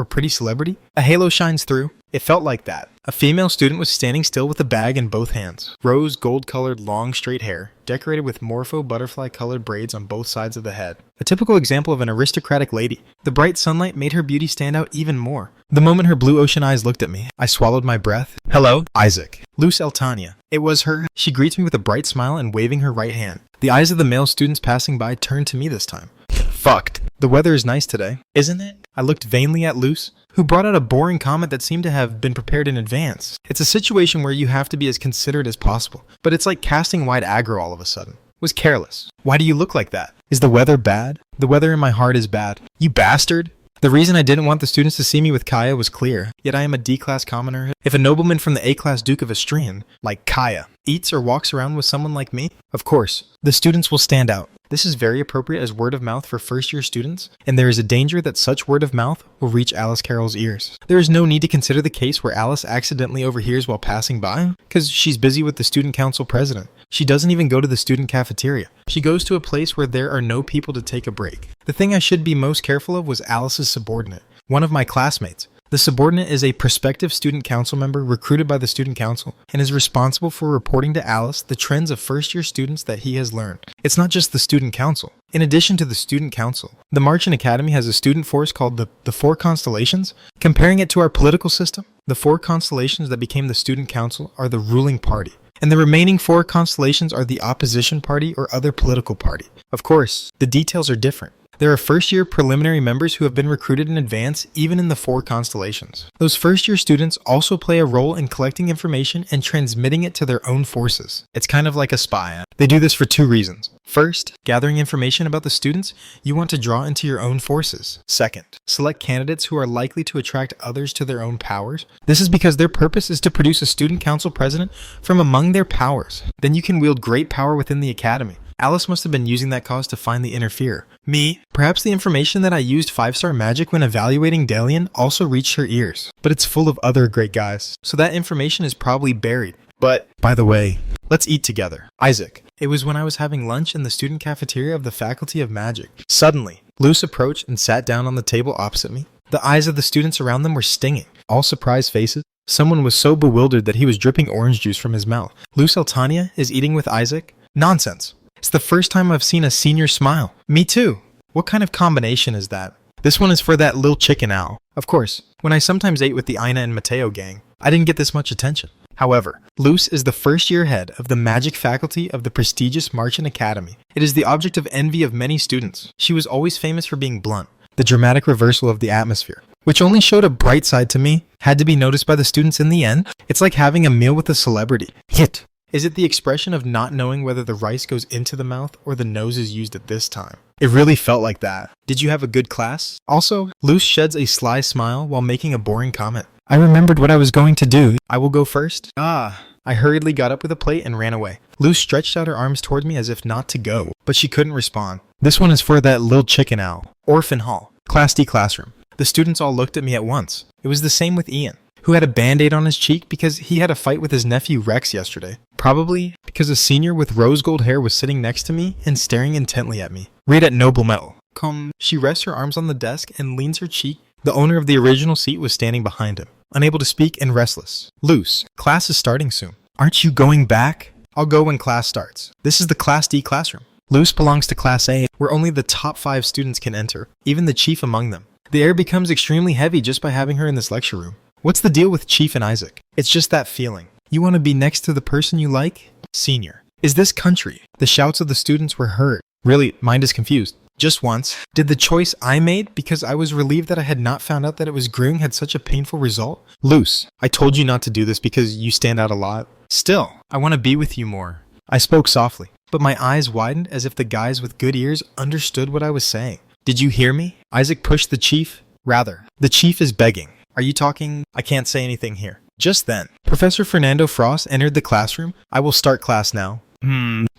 pretty celebrity, a halo shines through. It felt like that. A female student was standing still with a bag in both hands. Rose gold-colored long straight hair, decorated with morpho butterfly-colored braids on both sides of the head. A typical example of an aristocratic lady. The bright sunlight made her beauty stand out even more. The moment her blue ocean eyes looked at me, I swallowed my breath. Hello? Isaac. Luce Eltania. It was her. She greets me with a bright smile and waving her right hand. The eyes of the male students passing by turned to me this time. Fucked. The weather is nice today, isn't it? I looked vainly at Luce, who brought out a boring comment that seemed to have been prepared in advance. It's a situation where you have to be as considerate as possible, but it's like casting white aggro all of a sudden. Was careless. Why do you look like that? Is the weather bad? The weather in my heart is bad. You bastard! The reason I didn't want the students to see me with Kaya was clear, yet I am a D-class commoner. If a nobleman from the A-class Duke of Astrian, like Kaya, eats or walks around with someone like me, of course, the students will stand out. This is very appropriate as word of mouth for first-year students, and there is a danger that such word of mouth will reach Alice Carroll's ears. There is no need to consider the case where Alice accidentally overhears while passing by, because she's busy with the student council president. She doesn't even go to the student cafeteria. She goes to a place where there are no people to take a break. The thing I should be most careful of was Alice's subordinate, one of my classmates. The subordinate is a prospective student council member recruited by the student council and is responsible for reporting to Alice the trends of first-year students that he has learned. It's not just the student council. In addition to the student council, the Marchant Academy has a student force called the Four Constellations. Comparing it to our political system, the four constellations that became the student council are the ruling party, and the remaining four constellations are the opposition party or other political party. Of course, the details are different. There are first-year preliminary members who have been recruited in advance, even in the 4 constellations. Those first-year students also play a role in collecting information and transmitting it to their own forces. It's kind of like a spy. They do this for 2 reasons. First, gathering information about the students you want to draw into your own forces. Second, select candidates who are likely to attract others to their own powers. This is because their purpose is to produce a student council president from among their powers. Then you can wield great power within the academy. Alice must have been using that cause to find the interferer. Me, perhaps the information that I used 5-star magic when evaluating Dalian also reached her ears. But it's full of other great guys, so that information is probably buried. But, by the way, let's eat together. Isaac. It was when I was having lunch in the student cafeteria of the Faculty of Magic. Suddenly, Luce approached and sat down on the table opposite me. The eyes of the students around them were stinging, all surprised faces. Someone was so bewildered that he was dripping orange juice from his mouth. Luce Altania is eating with Isaac? Nonsense. It's the first time I've seen a senior smile. Me too. What kind of combination is that? This one is for that lil chicken owl. Of course, when I sometimes ate with the Ina and Mateo gang, I didn't get this much attention. However, Luce is the first-year head of the magic faculty of the prestigious Marchant Academy. It is the object of envy of many students. She was always famous for being blunt. The dramatic reversal of the atmosphere, which only showed a bright side to me, had to be noticed by the students in the end. It's like having a meal with a celebrity. Hit. Is it the expression of not knowing whether the rice goes into the mouth or the nose is used at this time? It really felt like that. Did you have a good class? Also, Luce sheds a sly smile while making a boring comment. I remembered what I was going to do. I will go first. I hurriedly got up with a plate and ran away. Luce stretched out her arms toward me as if not to go, but she couldn't respond. This one is for that lil chicken owl. Orphan Hall. Class D classroom. The students all looked at me at once. It was the same with Ian, who had a band-aid on his cheek because he had a fight with his nephew Rex yesterday. Probably because a senior with rose gold hair was sitting next to me and staring intently at me. Read at Noble Metal. Come. She rests her arms on the desk and leans her cheek. The owner of the original seat was standing behind him, unable to speak and restless. Luce, class is starting soon. Aren't you going back? I'll go when class starts. This is the Class D classroom. Luce belongs to Class A, where only the top 5 students can enter, even the chief among them. The air becomes extremely heavy just by having her in this lecture room. What's the deal with Chief and Isaac? It's just that feeling. You want to be next to the person you like? Senior. Is this country? The shouts of the students were heard. Really, mind is confused. Just once. Did the choice I made because I was relieved that I had not found out that it was Grung had such a painful result? Luce, I told you not to do this because you stand out a lot. Still, I want to be with you more. I spoke softly, but my eyes widened as if the guys with good ears understood what I was saying. Did you hear me? Isaac pushed the chief. Rather, the chief is begging. Are you talking? I can't say anything here. Just then, Professor Fernando Frost entered the classroom. I will start class now.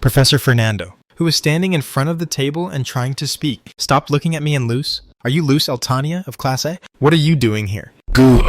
Professor Fernando, who was standing in front of the table and trying to speak, stopped looking at me and Luce. Are you Luce Altania of Class A? What are you doing here? Goo.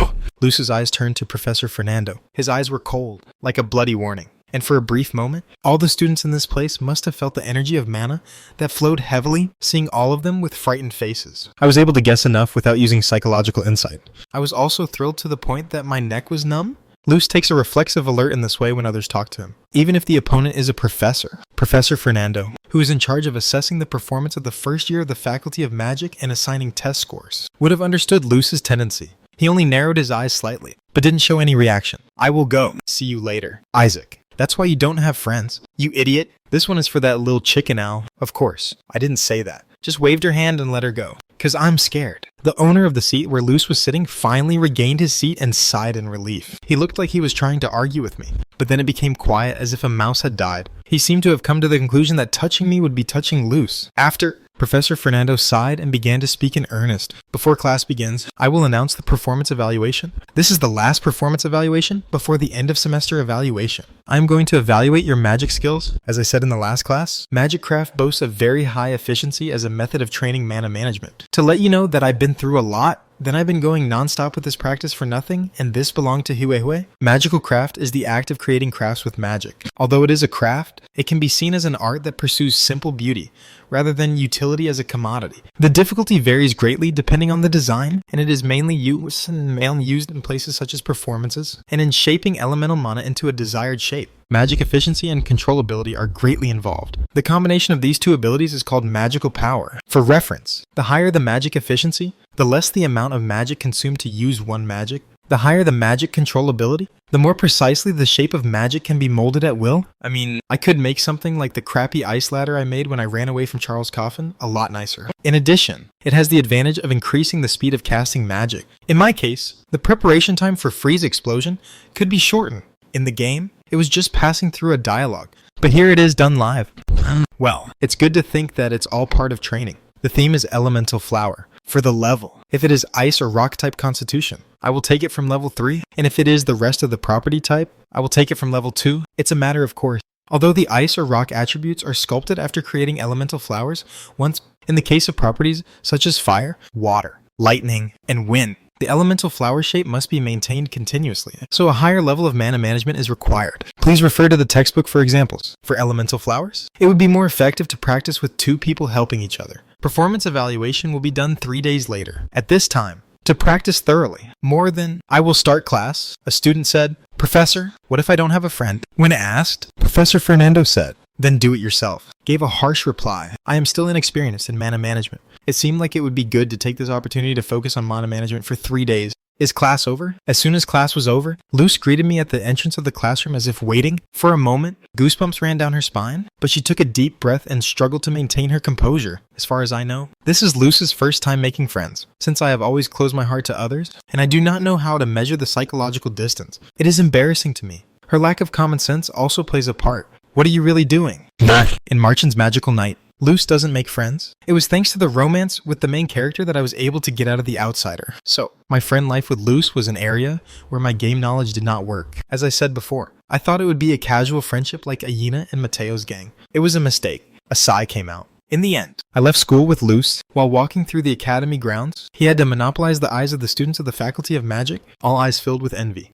Luce's eyes turned to Professor Fernando. His eyes were cold, like a bloody warning. And for a brief moment, all the students in this place must have felt the energy of mana that flowed heavily, seeing all of them with frightened faces. I was able to guess enough without using psychological insight. I was also thrilled to the point that my neck was numb. Luce takes a reflexive alert in this way when others talk to him, even if the opponent is a professor. Professor Fernando, who is in charge of assessing the performance of the first year of the Faculty of Magic and assigning test scores, would have understood Luce's tendency. He only narrowed his eyes slightly, but didn't show any reaction. I will go. See you later. Isaac. That's why you don't have friends. You idiot. This one is for that little chicken owl. Of course, I didn't say that. Just waved her hand and let her go. 'Cause I'm scared. The owner of the seat where Luce was sitting finally regained his seat and sighed in relief. He looked like he was trying to argue with me, but then it became quiet as if a mouse had died. He seemed to have come to the conclusion that touching me would be touching Luce. After, Professor Fernando sighed and began to speak in earnest. Before class begins, I will announce the performance evaluation. This is the last performance evaluation before the end of semester evaluation. I am going to evaluate your magic skills. As I said in the last class, Magicraft boasts a very high efficiency as a method of training mana management. To let you know that I've been through a lot, then I've been going non-stop with this practice for nothing, and this belonged to Huehue. Magical craft is the act of creating crafts with magic. Although it is a craft, it can be seen as an art that pursues simple beauty, rather than utility as a commodity. The difficulty varies greatly depending on the design, and it is mainly used in places such as performances, and in shaping elemental mana into a desired shape. Magic efficiency and controllability are greatly involved. The combination of these two abilities is called magical power. For reference, the higher the magic efficiency, the less the amount of magic consumed to use one magic, The higher the magic controllability, the more precisely the shape of magic can be molded at will. I mean, I could make something like the crappy ice ladder I made when I ran away from Charles Coffin a lot nicer. In addition, it has the advantage of increasing the speed of casting magic. In my case, the preparation time for Freeze Explosion could be shortened. In the game, it was just passing through a dialogue, but here it is done live. Well, it's good to think that it's all part of training. The theme is Elemental Flower. For the level, if it is Ice or Rock type Constitution, I will take it from level 3, and if it is the rest of the property type, I will take it from level 2. It's a matter of course. Although the Ice or Rock attributes are sculpted after creating Elemental Flowers, once in the case of properties such as Fire, Water, Lightning, and Wind, the elemental flower shape must be maintained continuously, so a higher level of mana management is required. Please refer to the textbook for examples. For elemental flowers, it would be more effective to practice with 2 people helping each other. Performance evaluation will be done 3 days later. At this time, to practice thoroughly, more than "I will start class," a student said, "Professor, what if I don't have a friend?" When asked, Professor Fernando said, "Then do it yourself." Gave a harsh reply. I am still inexperienced in mana management. It seemed like it would be good to take this opportunity to focus on mana management for 3 days. Is class over? As soon as class was over, Luce greeted me at the entrance of the classroom as if waiting. For a moment, goosebumps ran down her spine, but she took a deep breath and struggled to maintain her composure. As far as I know, this is Luce's first time making friends, since I have always closed my heart to others, and I do not know how to measure the psychological distance. It is embarrassing to me. Her lack of common sense also plays a part. What are you really doing? In Marchand's Magical Night, Luce doesn't make friends. It was thanks to the romance with the main character that I was able to get out of The Outsider. So, my friend life with Luce was an area where my game knowledge did not work. As I said before, I thought it would be a casual friendship like Aina and Mateo's gang. It was a mistake. A sigh came out. In the end, I left school with Luce. While walking through the academy grounds, he had to monopolize the eyes of the students of the Faculty of Magic, all eyes filled with envy.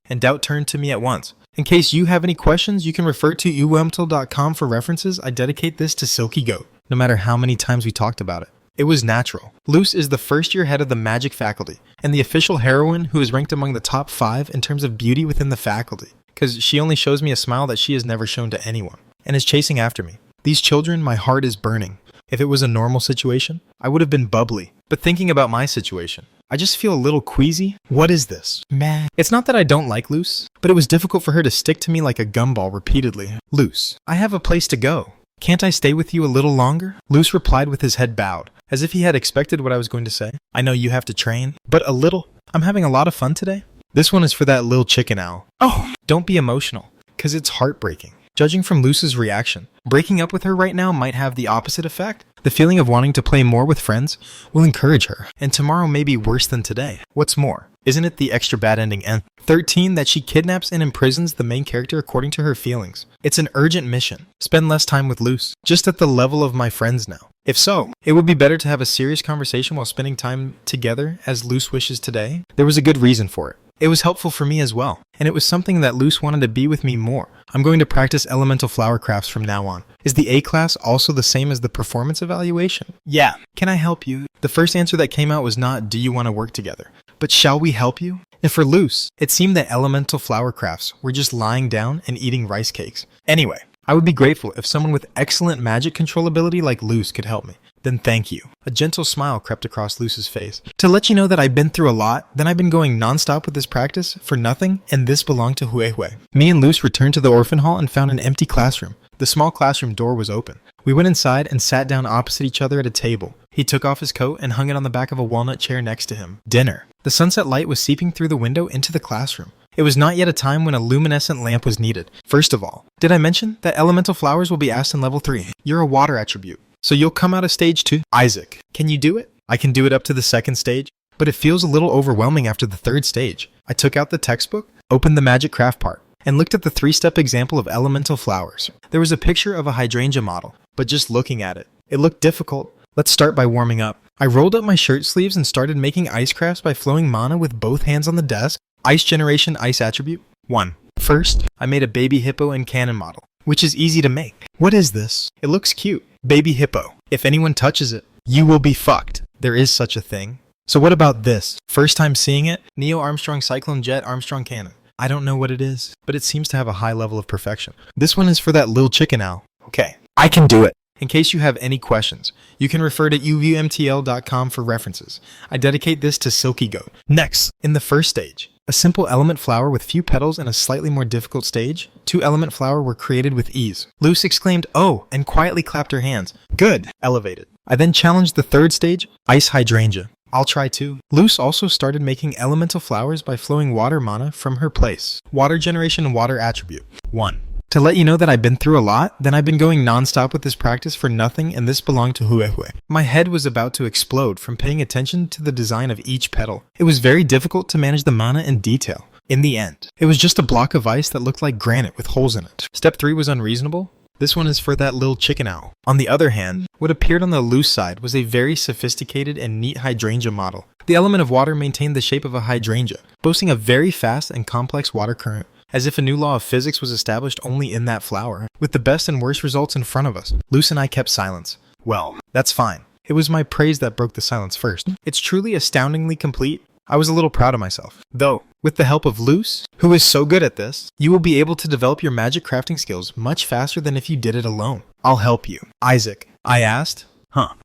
And doubt turned to me at once. In case you have any questions, you can refer to uwmtl.com for references. I dedicate this to Silky Goat, no matter how many times we talked about it. It was natural. Luce is the first-year head of the Magic faculty, and the official heroine who is ranked among the top 5 in terms of beauty within the faculty, because she only shows me a smile that she has never shown to anyone, and is chasing after me. These children, my heart is burning. If it was a normal situation, I would have been bubbly. But thinking about my situation, I just feel a little queasy. What is this? Meh. It's not that I don't like Luce, but it was difficult for her to stick to me like a gumball repeatedly. Luce, I have a place to go. Can't I stay with you a little longer? Luce replied with his head bowed, as if he had expected what I was going to say. I know you have to train, but a little. I'm having a lot of fun today. This one is for that little chicken owl. Oh, don't be emotional, because it's heartbreaking. Judging from Luce's reaction, breaking up with her right now might have the opposite effect. The feeling of wanting to play more with friends will encourage her, and tomorrow may be worse than today. What's more, isn't it the extra bad ending end? 13, that she kidnaps and imprisons the main character according to her feelings. It's an urgent mission. Spend less time with Luce, just at the level of my friends now. If so, it would be better to have a serious conversation while spending time together as Luce wishes today. There was a good reason for it. It was helpful for me as well, and it was something that Luce wanted to be with me more. I'm going to practice elemental flower crafts from now on. Is the A class also the same as the performance evaluation? Yeah. Can I help you? The first answer that came out was not, do you want to work together? But shall we help you? And for Luce, it seemed that elemental flower crafts were just lying down and eating rice cakes. Anyway, I would be grateful if someone with excellent magic control ability like Luce could help me. Then thank you. A gentle smile crept across Luce's face. To let you know that I've been through a lot, then I've been going non-stop with this practice for nothing, and this belonged to Huehue. Me and Luce returned to the orphan hall and found an empty classroom. The small classroom door was open. We went inside and sat down opposite each other at a table. He took off his coat and hung it on the back of a walnut chair next to him. Dinner. The sunset light was seeping through the window into the classroom. It was not yet a time when a luminescent lamp was needed. First of all, did I mention that elemental flowers will be asked in level 3? You're a water attribute, so you'll come out of stage 2. Isaac, can you do it? I can do it up to the 2nd stage, but it feels a little overwhelming after the 3rd stage. I took out the textbook, opened the magic craft part, and looked at the 3-step example of elemental flowers. There was a picture of a hydrangea model, but just looking at it, it looked difficult. Let's start by warming up. I rolled up my shirt sleeves and started making ice crafts by flowing mana with both hands on the desk. Ice generation ice attribute 1. First, I made a baby hippo and cannon model, which is easy to make. What is this? It looks cute. Baby hippo. If anyone touches it, you will be fucked. There is such a thing. So what about this? First time seeing it, Neo Armstrong Cyclone Jet Armstrong Cannon. I don't know what it is, but it seems to have a high level of perfection. This one is for that little chicken owl. Okay, I can do it. In case you have any questions, you can refer to uvmtl.com for references. I dedicate this to Silky Goat. Next, in the first stage, a simple element flower with few petals and a slightly more difficult stage, 2-element flower were created with ease. Luce exclaimed, "Oh," and quietly clapped her hands. Good, elevated. I then challenged the third stage, Ice Hydrangea. I'll try too. Luce also started making elemental flowers by flowing water mana from her place. Water generation and water attribute. 1. To let you know that I've been through a lot, then I've been going non-stop with this practice for nothing, and this belonged to Huehue. My head was about to explode from paying attention to the design of each petal. It was very difficult to manage the mana in detail. In the end, it was just a block of ice that looked like granite with holes in it. Step 3 was unreasonable. This one is for that little chicken owl. On the other hand, what appeared on the Luce side was a very sophisticated and neat hydrangea model. The element of water maintained the shape of a hydrangea, boasting a very fast and complex water current, as if a new law of physics was established only in that flower. With the best and worst results in front of us, Luce and I kept silence. Well, that's fine. It was my praise that broke the silence first. It's truly astoundingly complete. I was a little proud of myself. Though, with the help of Luce, who is so good at this, you will be able to develop your magic crafting skills much faster than if you did it alone. I'll help you. Isaac, I asked.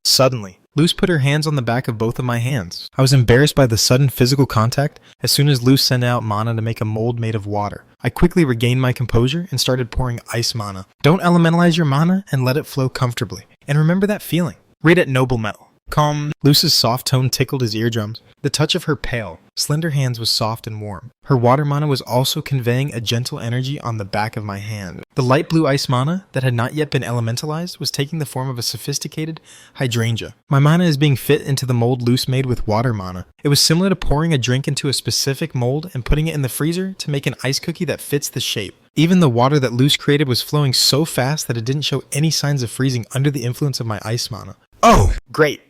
Suddenly, Luce put her hands on the back of both of my hands. I was embarrassed by the sudden physical contact as soon as Luce sent out mana to make a mold made of water. I quickly regained my composure and started pouring ice mana. Don't elementalize your mana and let it flow comfortably. And remember that feeling. Rate it noble metal. Calm. Luce's soft tone tickled his eardrums. The touch of her pale, slender hands was soft and warm. Her water mana was also conveying a gentle energy on the back of my hand. The light blue ice mana that had not yet been elementalized was taking the form of a sophisticated hydrangea. My mana is being fit into the mold Luce made with water mana. It was similar to pouring a drink into a specific mold and putting it in the freezer to make an ice cookie that fits the shape. Even the water that Luce created was flowing so fast that it didn't show any signs of freezing under the influence of my ice mana. Oh, great.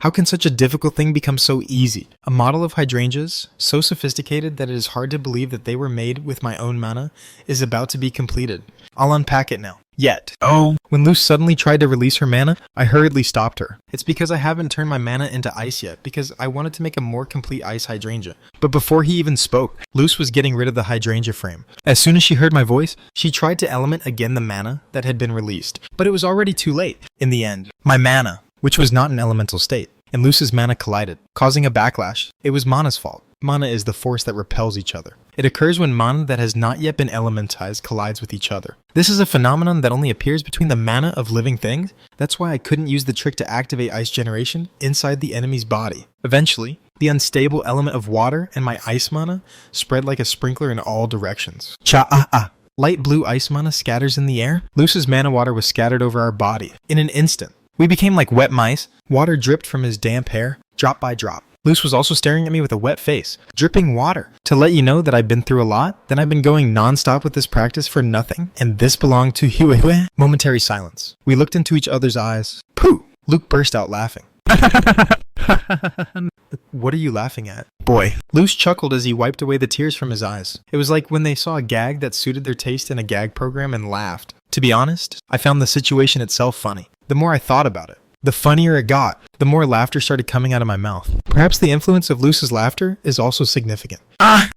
How can such a difficult thing become so easy? A model of hydrangeas, so sophisticated that it is hard to believe that they were made with my own mana, is about to be completed. I'll unpack it now. Yet. Oh. When Luce suddenly tried to release her mana, I hurriedly stopped her. It's because I haven't turned my mana into ice yet, because I wanted to make a more complete ice hydrangea. But before he even spoke, Luce was getting rid of the hydrangea frame. As soon as she heard my voice, she tried to element again the mana that had been released. But it was already too late. In the end, my mana, which was not an elemental state, and Luce's mana collided, causing a backlash. It was mana's fault. Mana is the force that repels each other. It occurs when mana that has not yet been elementized collides with each other. This is a phenomenon that only appears between the mana of living things. That's why I couldn't use the trick to activate ice generation inside the enemy's body. Eventually, the unstable element of water and my ice mana spread like a sprinkler in all directions. Light blue ice mana scatters in the air. Luce's mana water was scattered over our body. In an instant, we became like wet mice. Water dripped from his damp hair, drop by drop. Luce was also staring at me with a wet face, dripping water. To let you know that I've been through a lot, then I've been going non-stop with this practice for nothing, and this belonged to Huehue. Momentary silence. We looked into each other's eyes. Pooh! Luke burst out laughing. What are you laughing at? Boy. Luce chuckled as he wiped away the tears from his eyes. It was like when they saw a gag that suited their taste in a gag program and laughed. To be honest, I found the situation itself funny. The more I thought about it, the funnier it got. The more laughter started coming out of my mouth. Perhaps the influence of Luce's laughter is also significant.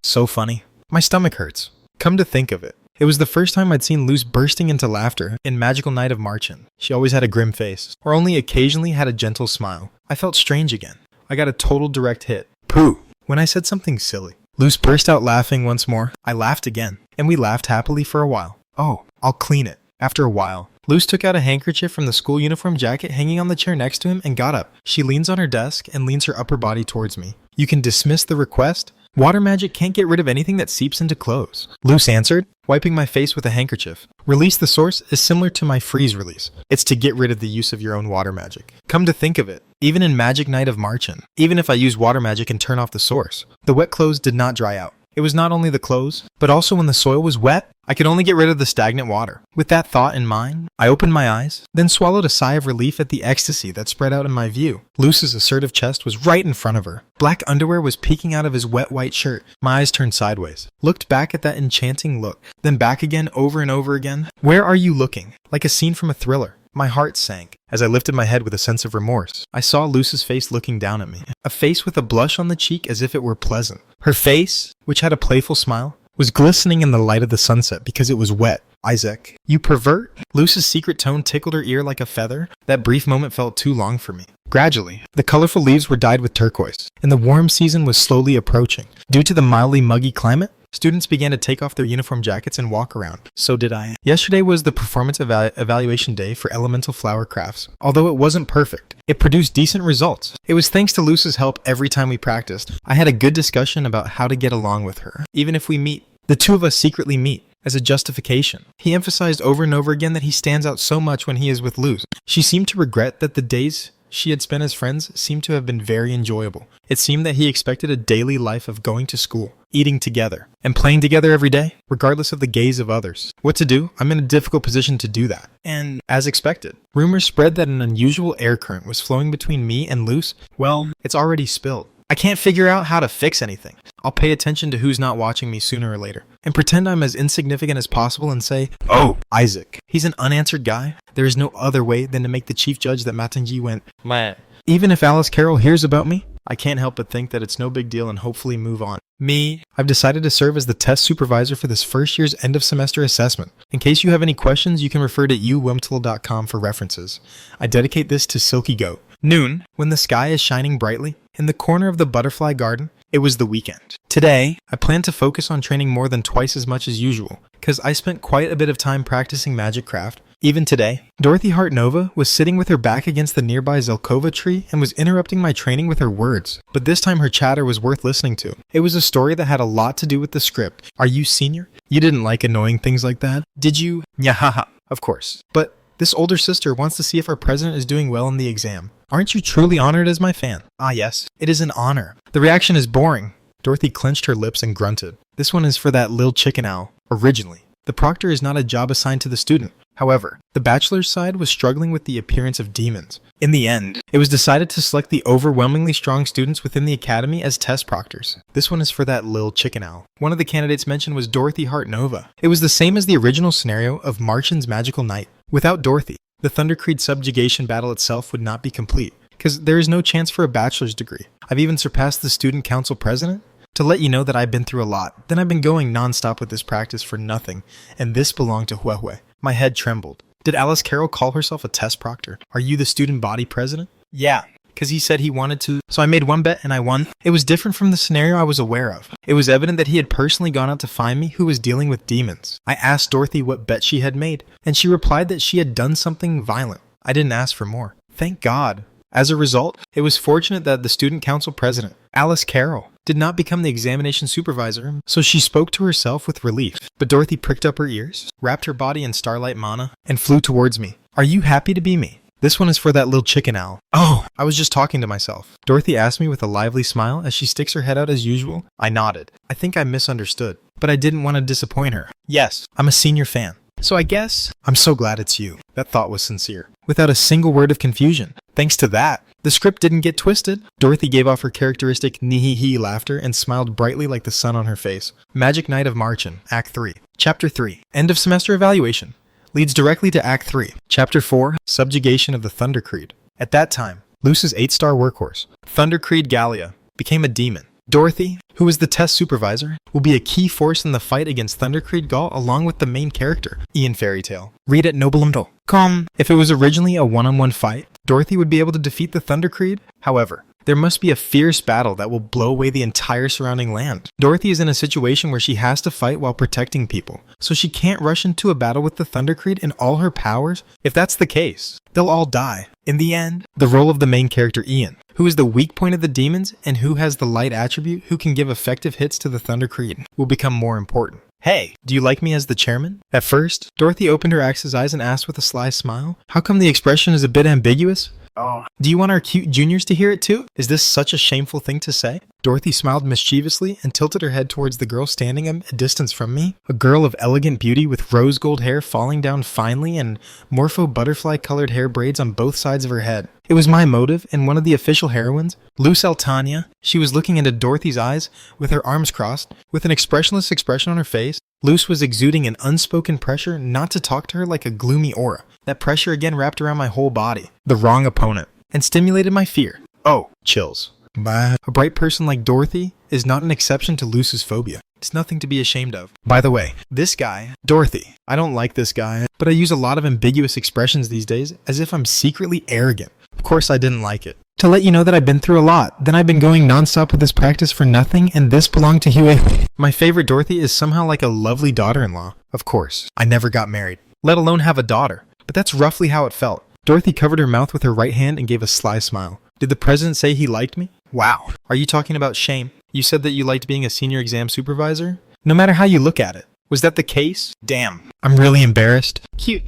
So funny. My stomach hurts. Come to think of it, it was the first time I'd seen Luce bursting into laughter in Magical Night of Marchen. She always had a grim face, or only occasionally had a gentle smile. I felt strange again. I got a total direct hit. Pooh! When I said something silly. Luce burst out laughing once more. I laughed again, and we laughed happily for a while. Oh, I'll clean it. After a while, Luce took out a handkerchief from the school uniform jacket hanging on the chair next to him and got up. She leans on her desk and leans her upper body towards me. You can dismiss the request. Water magic can't get rid of anything that seeps into clothes. Luce answered, wiping my face with a handkerchief. Release the source is similar to my freeze release. It's to get rid of the use of your own water magic. Come to think of it, even in Magic Night of Marchen, even if I use water magic and turn off the source, the wet clothes did not dry out. It was not only the clothes, but also when the soil was wet, I could only get rid of the stagnant water. With that thought in mind, I opened my eyes, then swallowed a sigh of relief at the ecstasy that spread out in my view. Luce's assertive chest was right in front of her. Black underwear was peeking out of his wet white shirt. My eyes turned sideways, looked back at that enchanting look, then back again over and over again. Where are you looking? Like a scene from a thriller. My heart sank as I lifted my head with a sense of remorse. I saw Luce's face looking down at me, a face with a blush on the cheek as if it were pleasant. Her face, which had a playful smile, was glistening in the light of the sunset because it was wet. Isaac, you pervert? Luce's secret tone tickled her ear like a feather. That brief moment felt too long for me. Gradually, the colorful leaves were dyed with turquoise, and the warm season was slowly approaching. Due to the mildly muggy climate, students began to take off their uniform jackets and walk around. So did I. Yesterday was the performance evaluation day for elemental flower crafts. Although it wasn't perfect, it produced decent results. It was thanks to Luce's help every time we practiced. I had a good discussion about how to get along with her. Even if we meet, the two of us secretly meet. As a justification, he emphasized over and over again that he stands out so much when he is with Luce. She seemed to regret that the days she had spent as friends seemed to have been very enjoyable. It seemed that he expected a daily life of going to school, eating together, and playing together every day, regardless of the gaze of others. What to do? I'm in a difficult position to do that. And, as expected, rumors spread that an unusual air current was flowing between me and Luce. Well, it's already spilled. I can't figure out how to fix anything. I'll pay attention to who's not watching me sooner or later, and pretend I'm as insignificant as possible and say, "Oh, Isaac." He's an unanswered guy. There is no other way than to make the chief judge that Matangi went, "Meh." Even if Alice Carroll hears about me, I can't help but think that it's no big deal and hopefully move on. Me, I've decided to serve as the test supervisor for this first year's end of semester assessment. In case you have any questions, you can refer to uwimtel.com for references. I dedicate this to Silky Goat. Noon, when the sky is shining brightly, in the corner of the butterfly garden, it was the weekend. Today, I plan to focus on training more than twice as much as usual, because I spent quite a bit of time practicing magic craft. Even today, Dorothy Hart Nova was sitting with her back against the nearby Zelkova tree and was interrupting my training with her words. But this time her chatter was worth listening to. It was a story that had a lot to do with the script. Are you senior? You didn't like annoying things like that? Did you? Nyahaha. Of course. But this older sister wants to see if our president is doing well in the exam. Aren't you truly honored as my fan? Ah yes, it is an honor. The reaction is boring. Dorothy clenched her lips and grunted. This one is for that lil chicken owl. Originally, the proctor is not a job assigned to the student. However, the bachelor's side was struggling with the appearance of demons. In the end, it was decided to select the overwhelmingly strong students within the academy as test proctors. This one is for that lil chicken owl. One of the candidates mentioned was Dorothy Hart Nova. It was the same as the original scenario of Marchand's Magical Night. Without Dorothy, the Thundercreed subjugation battle itself would not be complete, because there is no chance for a bachelor's degree. I've even surpassed the student council president. To let you know that I've been through a lot, then I've been going non-stop with this practice for nothing, and this belonged to Huehue. My head trembled. Did Alice Carroll call herself a test proctor? Are you the student body president? Yeah, because he said he wanted to, so I made one bet and I won. It was different from the scenario I was aware of. It was evident that he had personally gone out to find me who was dealing with demons. I asked Dorothy what bet she had made, and she replied that she had done something violent. I didn't ask for more. Thank God. As a result, it was fortunate that the student council president, Alice Carroll, did not become the examination supervisor, so she spoke to herself with relief. But Dorothy pricked up her ears, wrapped her body in starlight mana, and flew towards me. Are you happy to be me? This one is for that little chicken owl. Oh, I was just talking to myself. Dorothy asked me with a lively smile as she sticks her head out as usual. I nodded. I think I misunderstood, but I didn't want to disappoint her. Yes, I'm a senior fan. So I guess I'm so glad it's you. That thought was sincere, without a single word of confusion. Thanks to that, the script didn't get twisted. Dorothy gave off her characteristic nee-hee-hee laughter and smiled brightly like the sun on her face. Magic Night of Marchin, Act 3. Chapter 3, End of Semester Evaluation, leads directly to Act 3. Chapter 4, Subjugation of the Thundercreed. At that time, Luce's 8-star workhorse, Thundercreed Gallia, became a demon. Dorothy, who is the test supervisor, will be a key force in the fight against Thundercreed Gaul along with the main character, Ian Fairytale. Read at nobleumdle.com. If it was originally a one-on-one fight, Dorothy would be able to defeat the Thundercreed. However, there must be a fierce battle that will blow away the entire surrounding land. Dorothy is in a situation where she has to fight while protecting people, so she can't rush into a battle with the Thundercreed in all her powers. If that's the case, they'll all die. In the end, the role of the main character Ian, who is the weak point of the demons and who has the light attribute who can give effective hits to the Thundercreed, will become more important. Hey, do you like me as the chairman? At first, Dorothy opened her axe's eyes and asked with a sly smile, how come the expression is a bit ambiguous? Oh. Do you want our cute juniors to hear it too? Is this such a shameful thing to say? Dorothy smiled mischievously and tilted her head towards the girl standing a distance from me. A girl of elegant beauty with rose gold hair falling down finely and morpho butterfly colored hair braids on both sides of her head. It was my motive and one of the official heroines, Luce Altania. She was looking into Dorothy's eyes with her arms crossed, with an expressionless expression on her face. Luce was exuding an unspoken pressure not to talk to her like a gloomy aura. That pressure again wrapped around my whole body. The wrong opponent. And stimulated my fear. Oh, chills. But a bright person like Dorothy is not an exception to Luce's phobia. It's nothing to be ashamed of. By the way, this guy, Dorothy, I don't like this guy, but I use a lot of ambiguous expressions these days as if I'm secretly arrogant. Of course I didn't like it. To let you know that I've been through a lot, then I've been going non-stop with this practice for nothing, and this belonged to Huey. My favorite Dorothy is somehow like a lovely daughter-in-law. Of course, I never got married, let alone have a daughter, but that's roughly how it felt. Dorothy covered her mouth with her right hand and gave a sly smile. Did the president say he liked me? Wow. Are you talking about shame? You said that you liked being a senior exam supervisor? No matter how you look at it. Was that the case? Damn. I'm really embarrassed. Cute.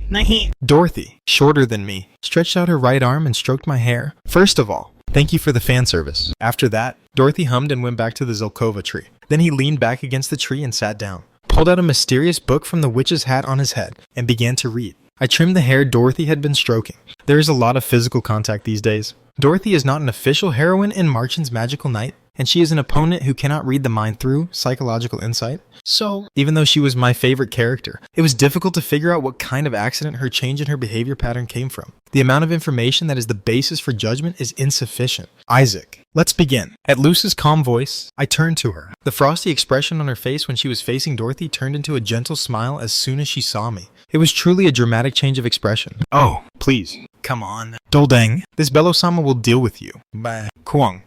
Dorothy, shorter than me, stretched out her right arm and stroked my hair. First of all, thank you for the fan service. After that, Dorothy hummed and went back to the Zelkova tree. Then he leaned back against the tree and sat down, pulled out a mysterious book from the witch's hat on his head, and began to read. I trimmed the hair Dorothy had been stroking. There is a lot of physical contact these days. Dorothy is not an official heroine in Marchand's Magical Night, and she is an opponent who cannot read the mind through psychological insight. So, even though she was my favorite character, it was difficult to figure out what kind of accident her change in her behavior pattern came from. The amount of information that is the basis for judgment is insufficient. Isaac. Let's begin. At Luce's calm voice, I turned to her. The frosty expression on her face when she was facing Dorothy turned into a gentle smile as soon as she saw me. It was truly a dramatic change of expression. Oh, please. Come on. Doldang. This Bello-sama will deal with you. Bah. Kuang.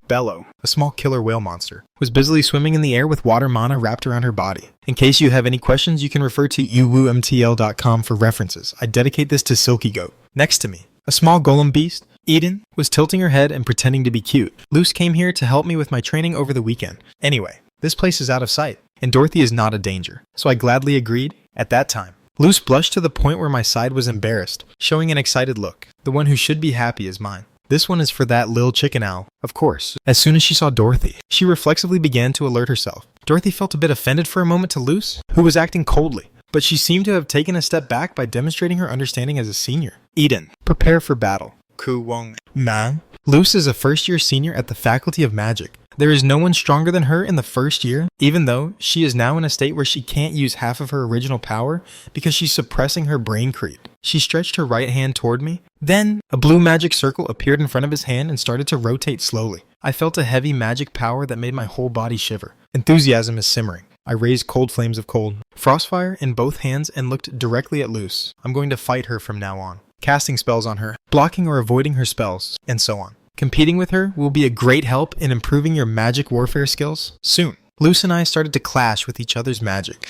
Bello, a small killer whale monster, was busily swimming in the air with water mana wrapped around her body. In case you have any questions, you can refer to uwumtl.com for references. I dedicate this to Silky Goat. Next to me, a small golem beast, Eden, was tilting her head and pretending to be cute. Luce came here to help me with my training over the weekend. Anyway, this place is out of sight, and Dorothy is not a danger, so I gladly agreed at that time. Luce blushed to the point where my side was embarrassed, showing an excited look. The one who should be happy is mine. This one is for that lil chicken owl, of course. As soon as she saw Dorothy, she reflexively began to alert herself. Dorothy felt a bit offended for a moment to Luce, who was acting coldly, but she seemed to have taken a step back by demonstrating her understanding as a senior. Eden, prepare for battle. Ku Wong Man. Luce is a first-year senior at the Faculty of Magic. There is no one stronger than her in the first year, even though she is now in a state where she can't use half of her original power because she's suppressing her brain creep. She stretched her right hand toward me. Then, a blue magic circle appeared in front of his hand and started to rotate slowly. I felt a heavy magic power that made my whole body shiver. Enthusiasm is simmering. I raised cold flames of cold. Frostfire in both hands and looked directly at Luce. I'm going to fight her from now on. Casting spells on her, blocking or avoiding her spells, and so on. Competing with her will be a great help in improving your magic warfare skills soon. Luce and I started to clash with each other's magic.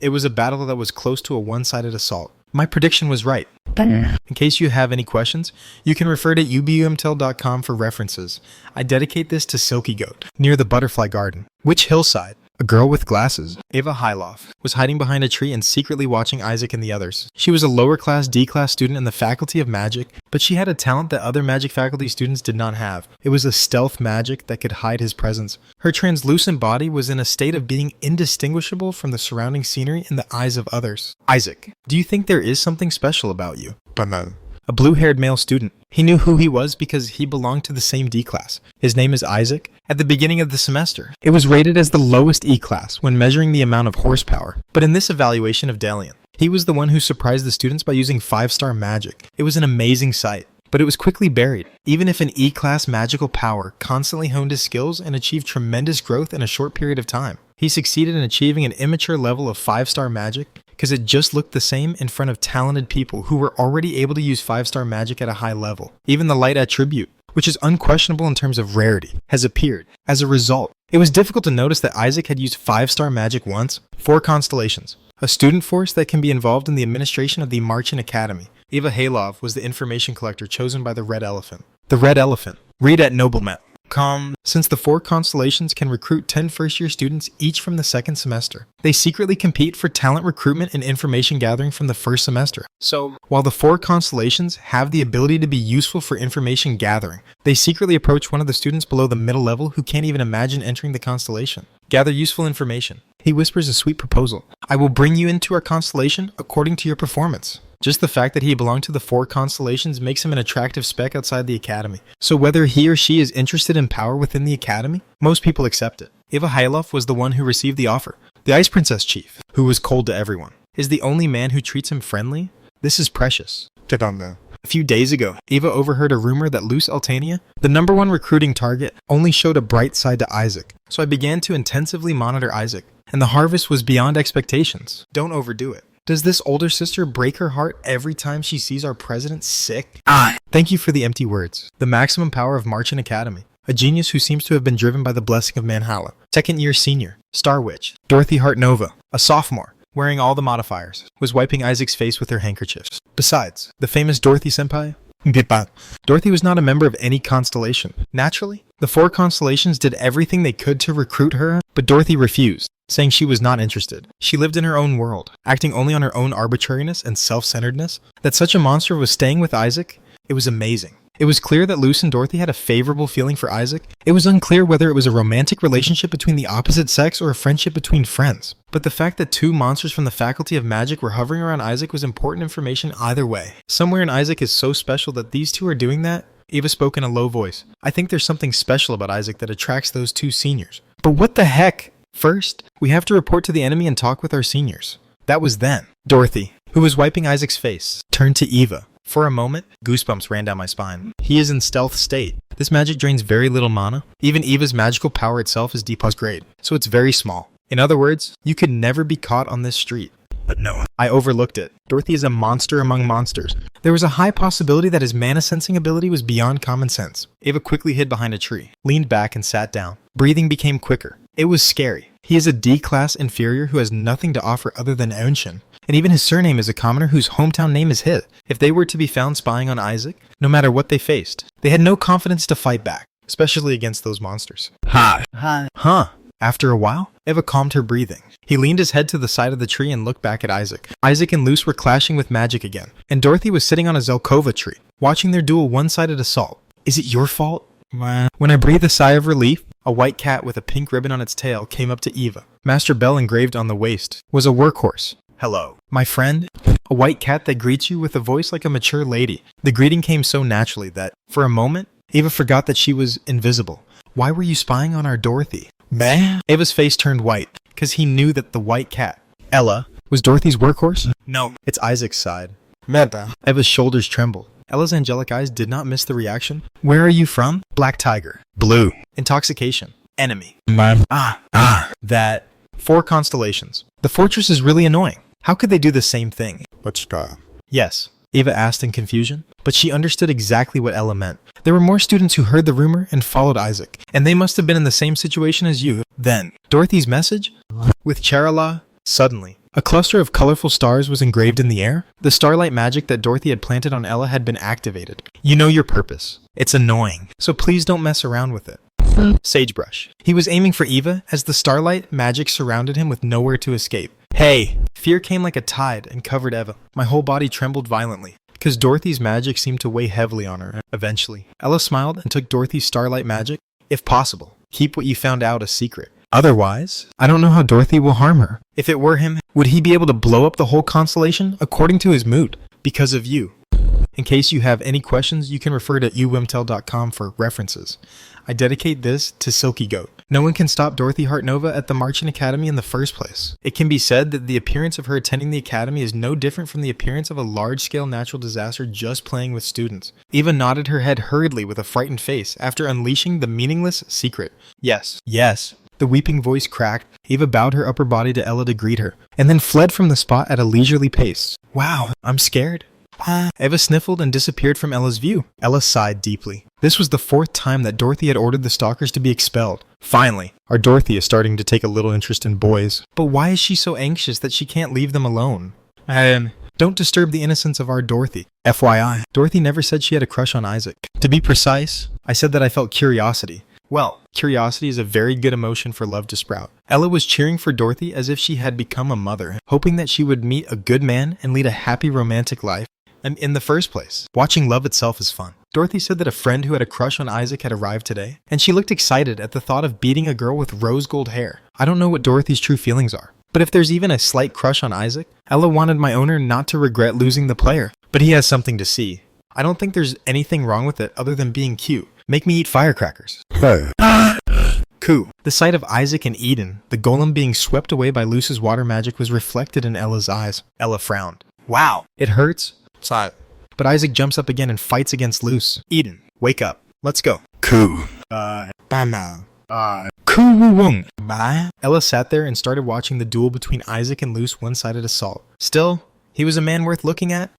It was a battle that was close to a one-sided assault. My prediction was right. In case you have any questions, you can refer to ubumtel.com for references. I dedicate this to Silky Goat, near the Butterfly Garden. Which hillside? A girl with glasses, Ava Hyloff, was hiding behind a tree and secretly watching Isaac and the others. She was a lower-class D-class student in the Faculty of Magic, but she had a talent that other magic faculty students did not have. It was a stealth magic that could hide his presence. Her translucent body was in a state of being indistinguishable from the surrounding scenery in the eyes of others. Isaac, do you think there is something special about you? Banal. A blue-haired male student. He knew who he was because he belonged to the same D-class. His name is Isaac. At the beginning of the semester, it was rated as the lowest E-class when measuring the amount of horsepower. But in this evaluation of Dalian, he was the one who surprised the students by using 5-star magic. It was an amazing sight, but it was quickly buried. Even if an E-class magical power constantly honed his skills and achieved tremendous growth in a short period of time, he succeeded in achieving an immature level of 5-star magic because it just looked the same in front of talented people who were already able to use 5-star magic at a high level. Even the light attribute, which is unquestionable in terms of rarity, has appeared. As a result, it was difficult to notice that Isaac had used 5-star magic once. 4 constellations, a student force that can be involved in the administration of the Marchand Academy. Eva Halov was the information collector chosen by the Red Elephant. The Red Elephant. Read at Noblemet. Since the 4 constellations can recruit 10 first-year students each from the second semester, they secretly compete for talent recruitment and information gathering from the first semester. So, while the 4 constellations have the ability to be useful for information gathering, they secretly approach one of the students below the middle level who can't even imagine entering the constellation. Gather useful information. He whispers a sweet proposal. I will bring you into our constellation according to your performance. Just the fact that he belonged to the 4 constellations makes him an attractive spec outside the academy. So whether he or she is interested in power within the academy, most people accept it. Eva Hyloff was the one who received the offer. The Ice Princess Chief, who was cold to everyone, is the only man who treats him friendly. This is precious. A few days ago, Eva overheard a rumor that Luz Altania, the #1 recruiting target, only showed a bright side to Isaac. So I began to intensively monitor Isaac, and the harvest was beyond expectations. Don't overdo it. Does this older sister break her heart every time she sees our president sick? Thank you for the empty words. The maximum power of Marchand Academy. A genius who seems to have been driven by the blessing of Manhala. Second year senior. Star Witch. Dorothy Hart Nova. A sophomore. Wearing all the modifiers. Was wiping Isaac's face with her handkerchiefs. Besides, the famous Dorothy Senpai? Dorothy was not a member of any constellation. Naturally, the 4 constellations did everything they could to recruit her, but Dorothy refused, saying she was not interested. She lived in her own world, acting only on her own arbitrariness and self-centeredness. That such a monster was staying with Isaac, it was amazing. It was clear that Luz and Dorothy had a favorable feeling for Isaac. It was unclear whether it was a romantic relationship between the opposite sex or a friendship between friends. But the fact that 2 monsters from the Faculty of Magic were hovering around Isaac was important information either way. Somewhere in Isaac is so special that these 2 are doing that. Eva spoke in a low voice. I think there's something special about Isaac that attracts those 2 seniors. But what the heck? First, we have to report to the enemy and talk with our seniors. That was then. Dorothy, who was wiping Isaac's face, turned to Eva. For a moment, goosebumps ran down my spine. He is in stealth state. This magic drains very little mana. Even Eva's magical power itself is D+ grade, so it's very small. In other words, you could never be caught on this street. But no, I overlooked it. Dorothy is a monster among monsters. There was a high possibility that his mana sensing ability was beyond common sense. Eva quickly hid behind a tree, leaned back and sat down. Breathing became quicker. It was scary. He is a D-class inferior who has nothing to offer other than Eunshun. And even his surname is a commoner whose hometown name is his. If they were to be found spying on Isaac, no matter what they faced, they had no confidence to fight back, especially against those monsters. Huh. After a while, Eva calmed her breathing. He leaned his head to the side of the tree and looked back at Isaac. Isaac and Luz were clashing with magic again, and Dorothy was sitting on a Zelkova tree, watching their dual one-sided assault. Is it your fault? When I breathed a sigh of relief, a white cat with a pink ribbon on its tail came up to Eva. Master Bell engraved on the waist was a workhorse. Hello, my friend. A white cat that greets you with a voice like a mature lady. The greeting came so naturally that, for a moment, Eva forgot that she was invisible. Why were you spying on our Dorothy? Eva's face turned white, because he knew that the white cat, Ella, was Dorothy's workhorse? No, it's Isaac's side. Eva's shoulders trembled. Ella's angelic eyes did not miss the reaction. Where are you from? Black tiger. Blue. Intoxication. Enemy. That. 4 constellations. The fortress is really annoying. How could they do the same thing? Yes, Eva asked in confusion, but she understood exactly what Ella meant. There were more students who heard the rumor and followed Isaac, and they must have been in the same situation as you. Then, Dorothy's message? With Charala, suddenly, a cluster of colorful stars was engraved in the air. The starlight magic that Dorothy had planted on Ella had been activated. You know your purpose. It's annoying, so please don't mess around with it. Sagebrush. He was aiming for Eva as the starlight magic surrounded him with nowhere to escape. Hey! Fear came like a tide and covered Eva. My whole body trembled violently, because Dorothy's magic seemed to weigh heavily on her. Eventually, Ella smiled and took Dorothy's starlight magic. If possible, keep what you found out a secret. Otherwise, I don't know how Dorothy will harm her. If it were him, would he be able to blow up the whole constellation according to his mood? Because of you. In case you have any questions, you can refer to uwimtel.com for references. I dedicate this to Silky Goat. No one can stop Dorothy Hart Nova at the Marchand Academy in the first place. It can be said that the appearance of her attending the academy is no different from the appearance of a large-scale natural disaster just playing with students. Eva nodded her head hurriedly with a frightened face after unleashing the meaningless secret. Yes. The weeping voice cracked. Eva bowed her upper body to Ella to greet her, and then fled from the spot at a leisurely pace. Wow, I'm scared. Eva sniffled and disappeared from Ella's view. Ella sighed deeply. This was the 4th time that Dorothy had ordered the stalkers to be expelled. Finally, our Dorothy is starting to take a little interest in boys. But why is she so anxious that she can't leave them alone? Don't disturb the innocence of our Dorothy. FYI, Dorothy never said she had a crush on Isaac. To be precise, I said that I felt curiosity. Well, curiosity is a very good emotion for love to sprout. Ella was cheering for Dorothy as if she had become a mother, hoping that she would meet a good man and lead a happy romantic life. In the first place, watching love itself is fun. Dorothy said that a friend who had a crush on Isaac had arrived today, and she looked excited at the thought of beating a girl with rose gold hair. I don't know what Dorothy's true feelings are, but if there's even a slight crush on Isaac, Ella wanted my owner not to regret losing the player. But he has something to see. I don't think there's anything wrong with it other than being cute. Make me eat firecrackers. Coo. The sight of Isaac and Eden, the golem being swept away by Luz's water magic, was reflected in Ella's eyes. Ella frowned. Wow. It hurts. But But Isaac jumps up again and fights against Luce. Eden, wake up. Let's go. Cool. Bama. Cool. Bye. Ella sat there and started watching the duel between Isaac and Luce one-sided assault. Still, he was a man worth looking at.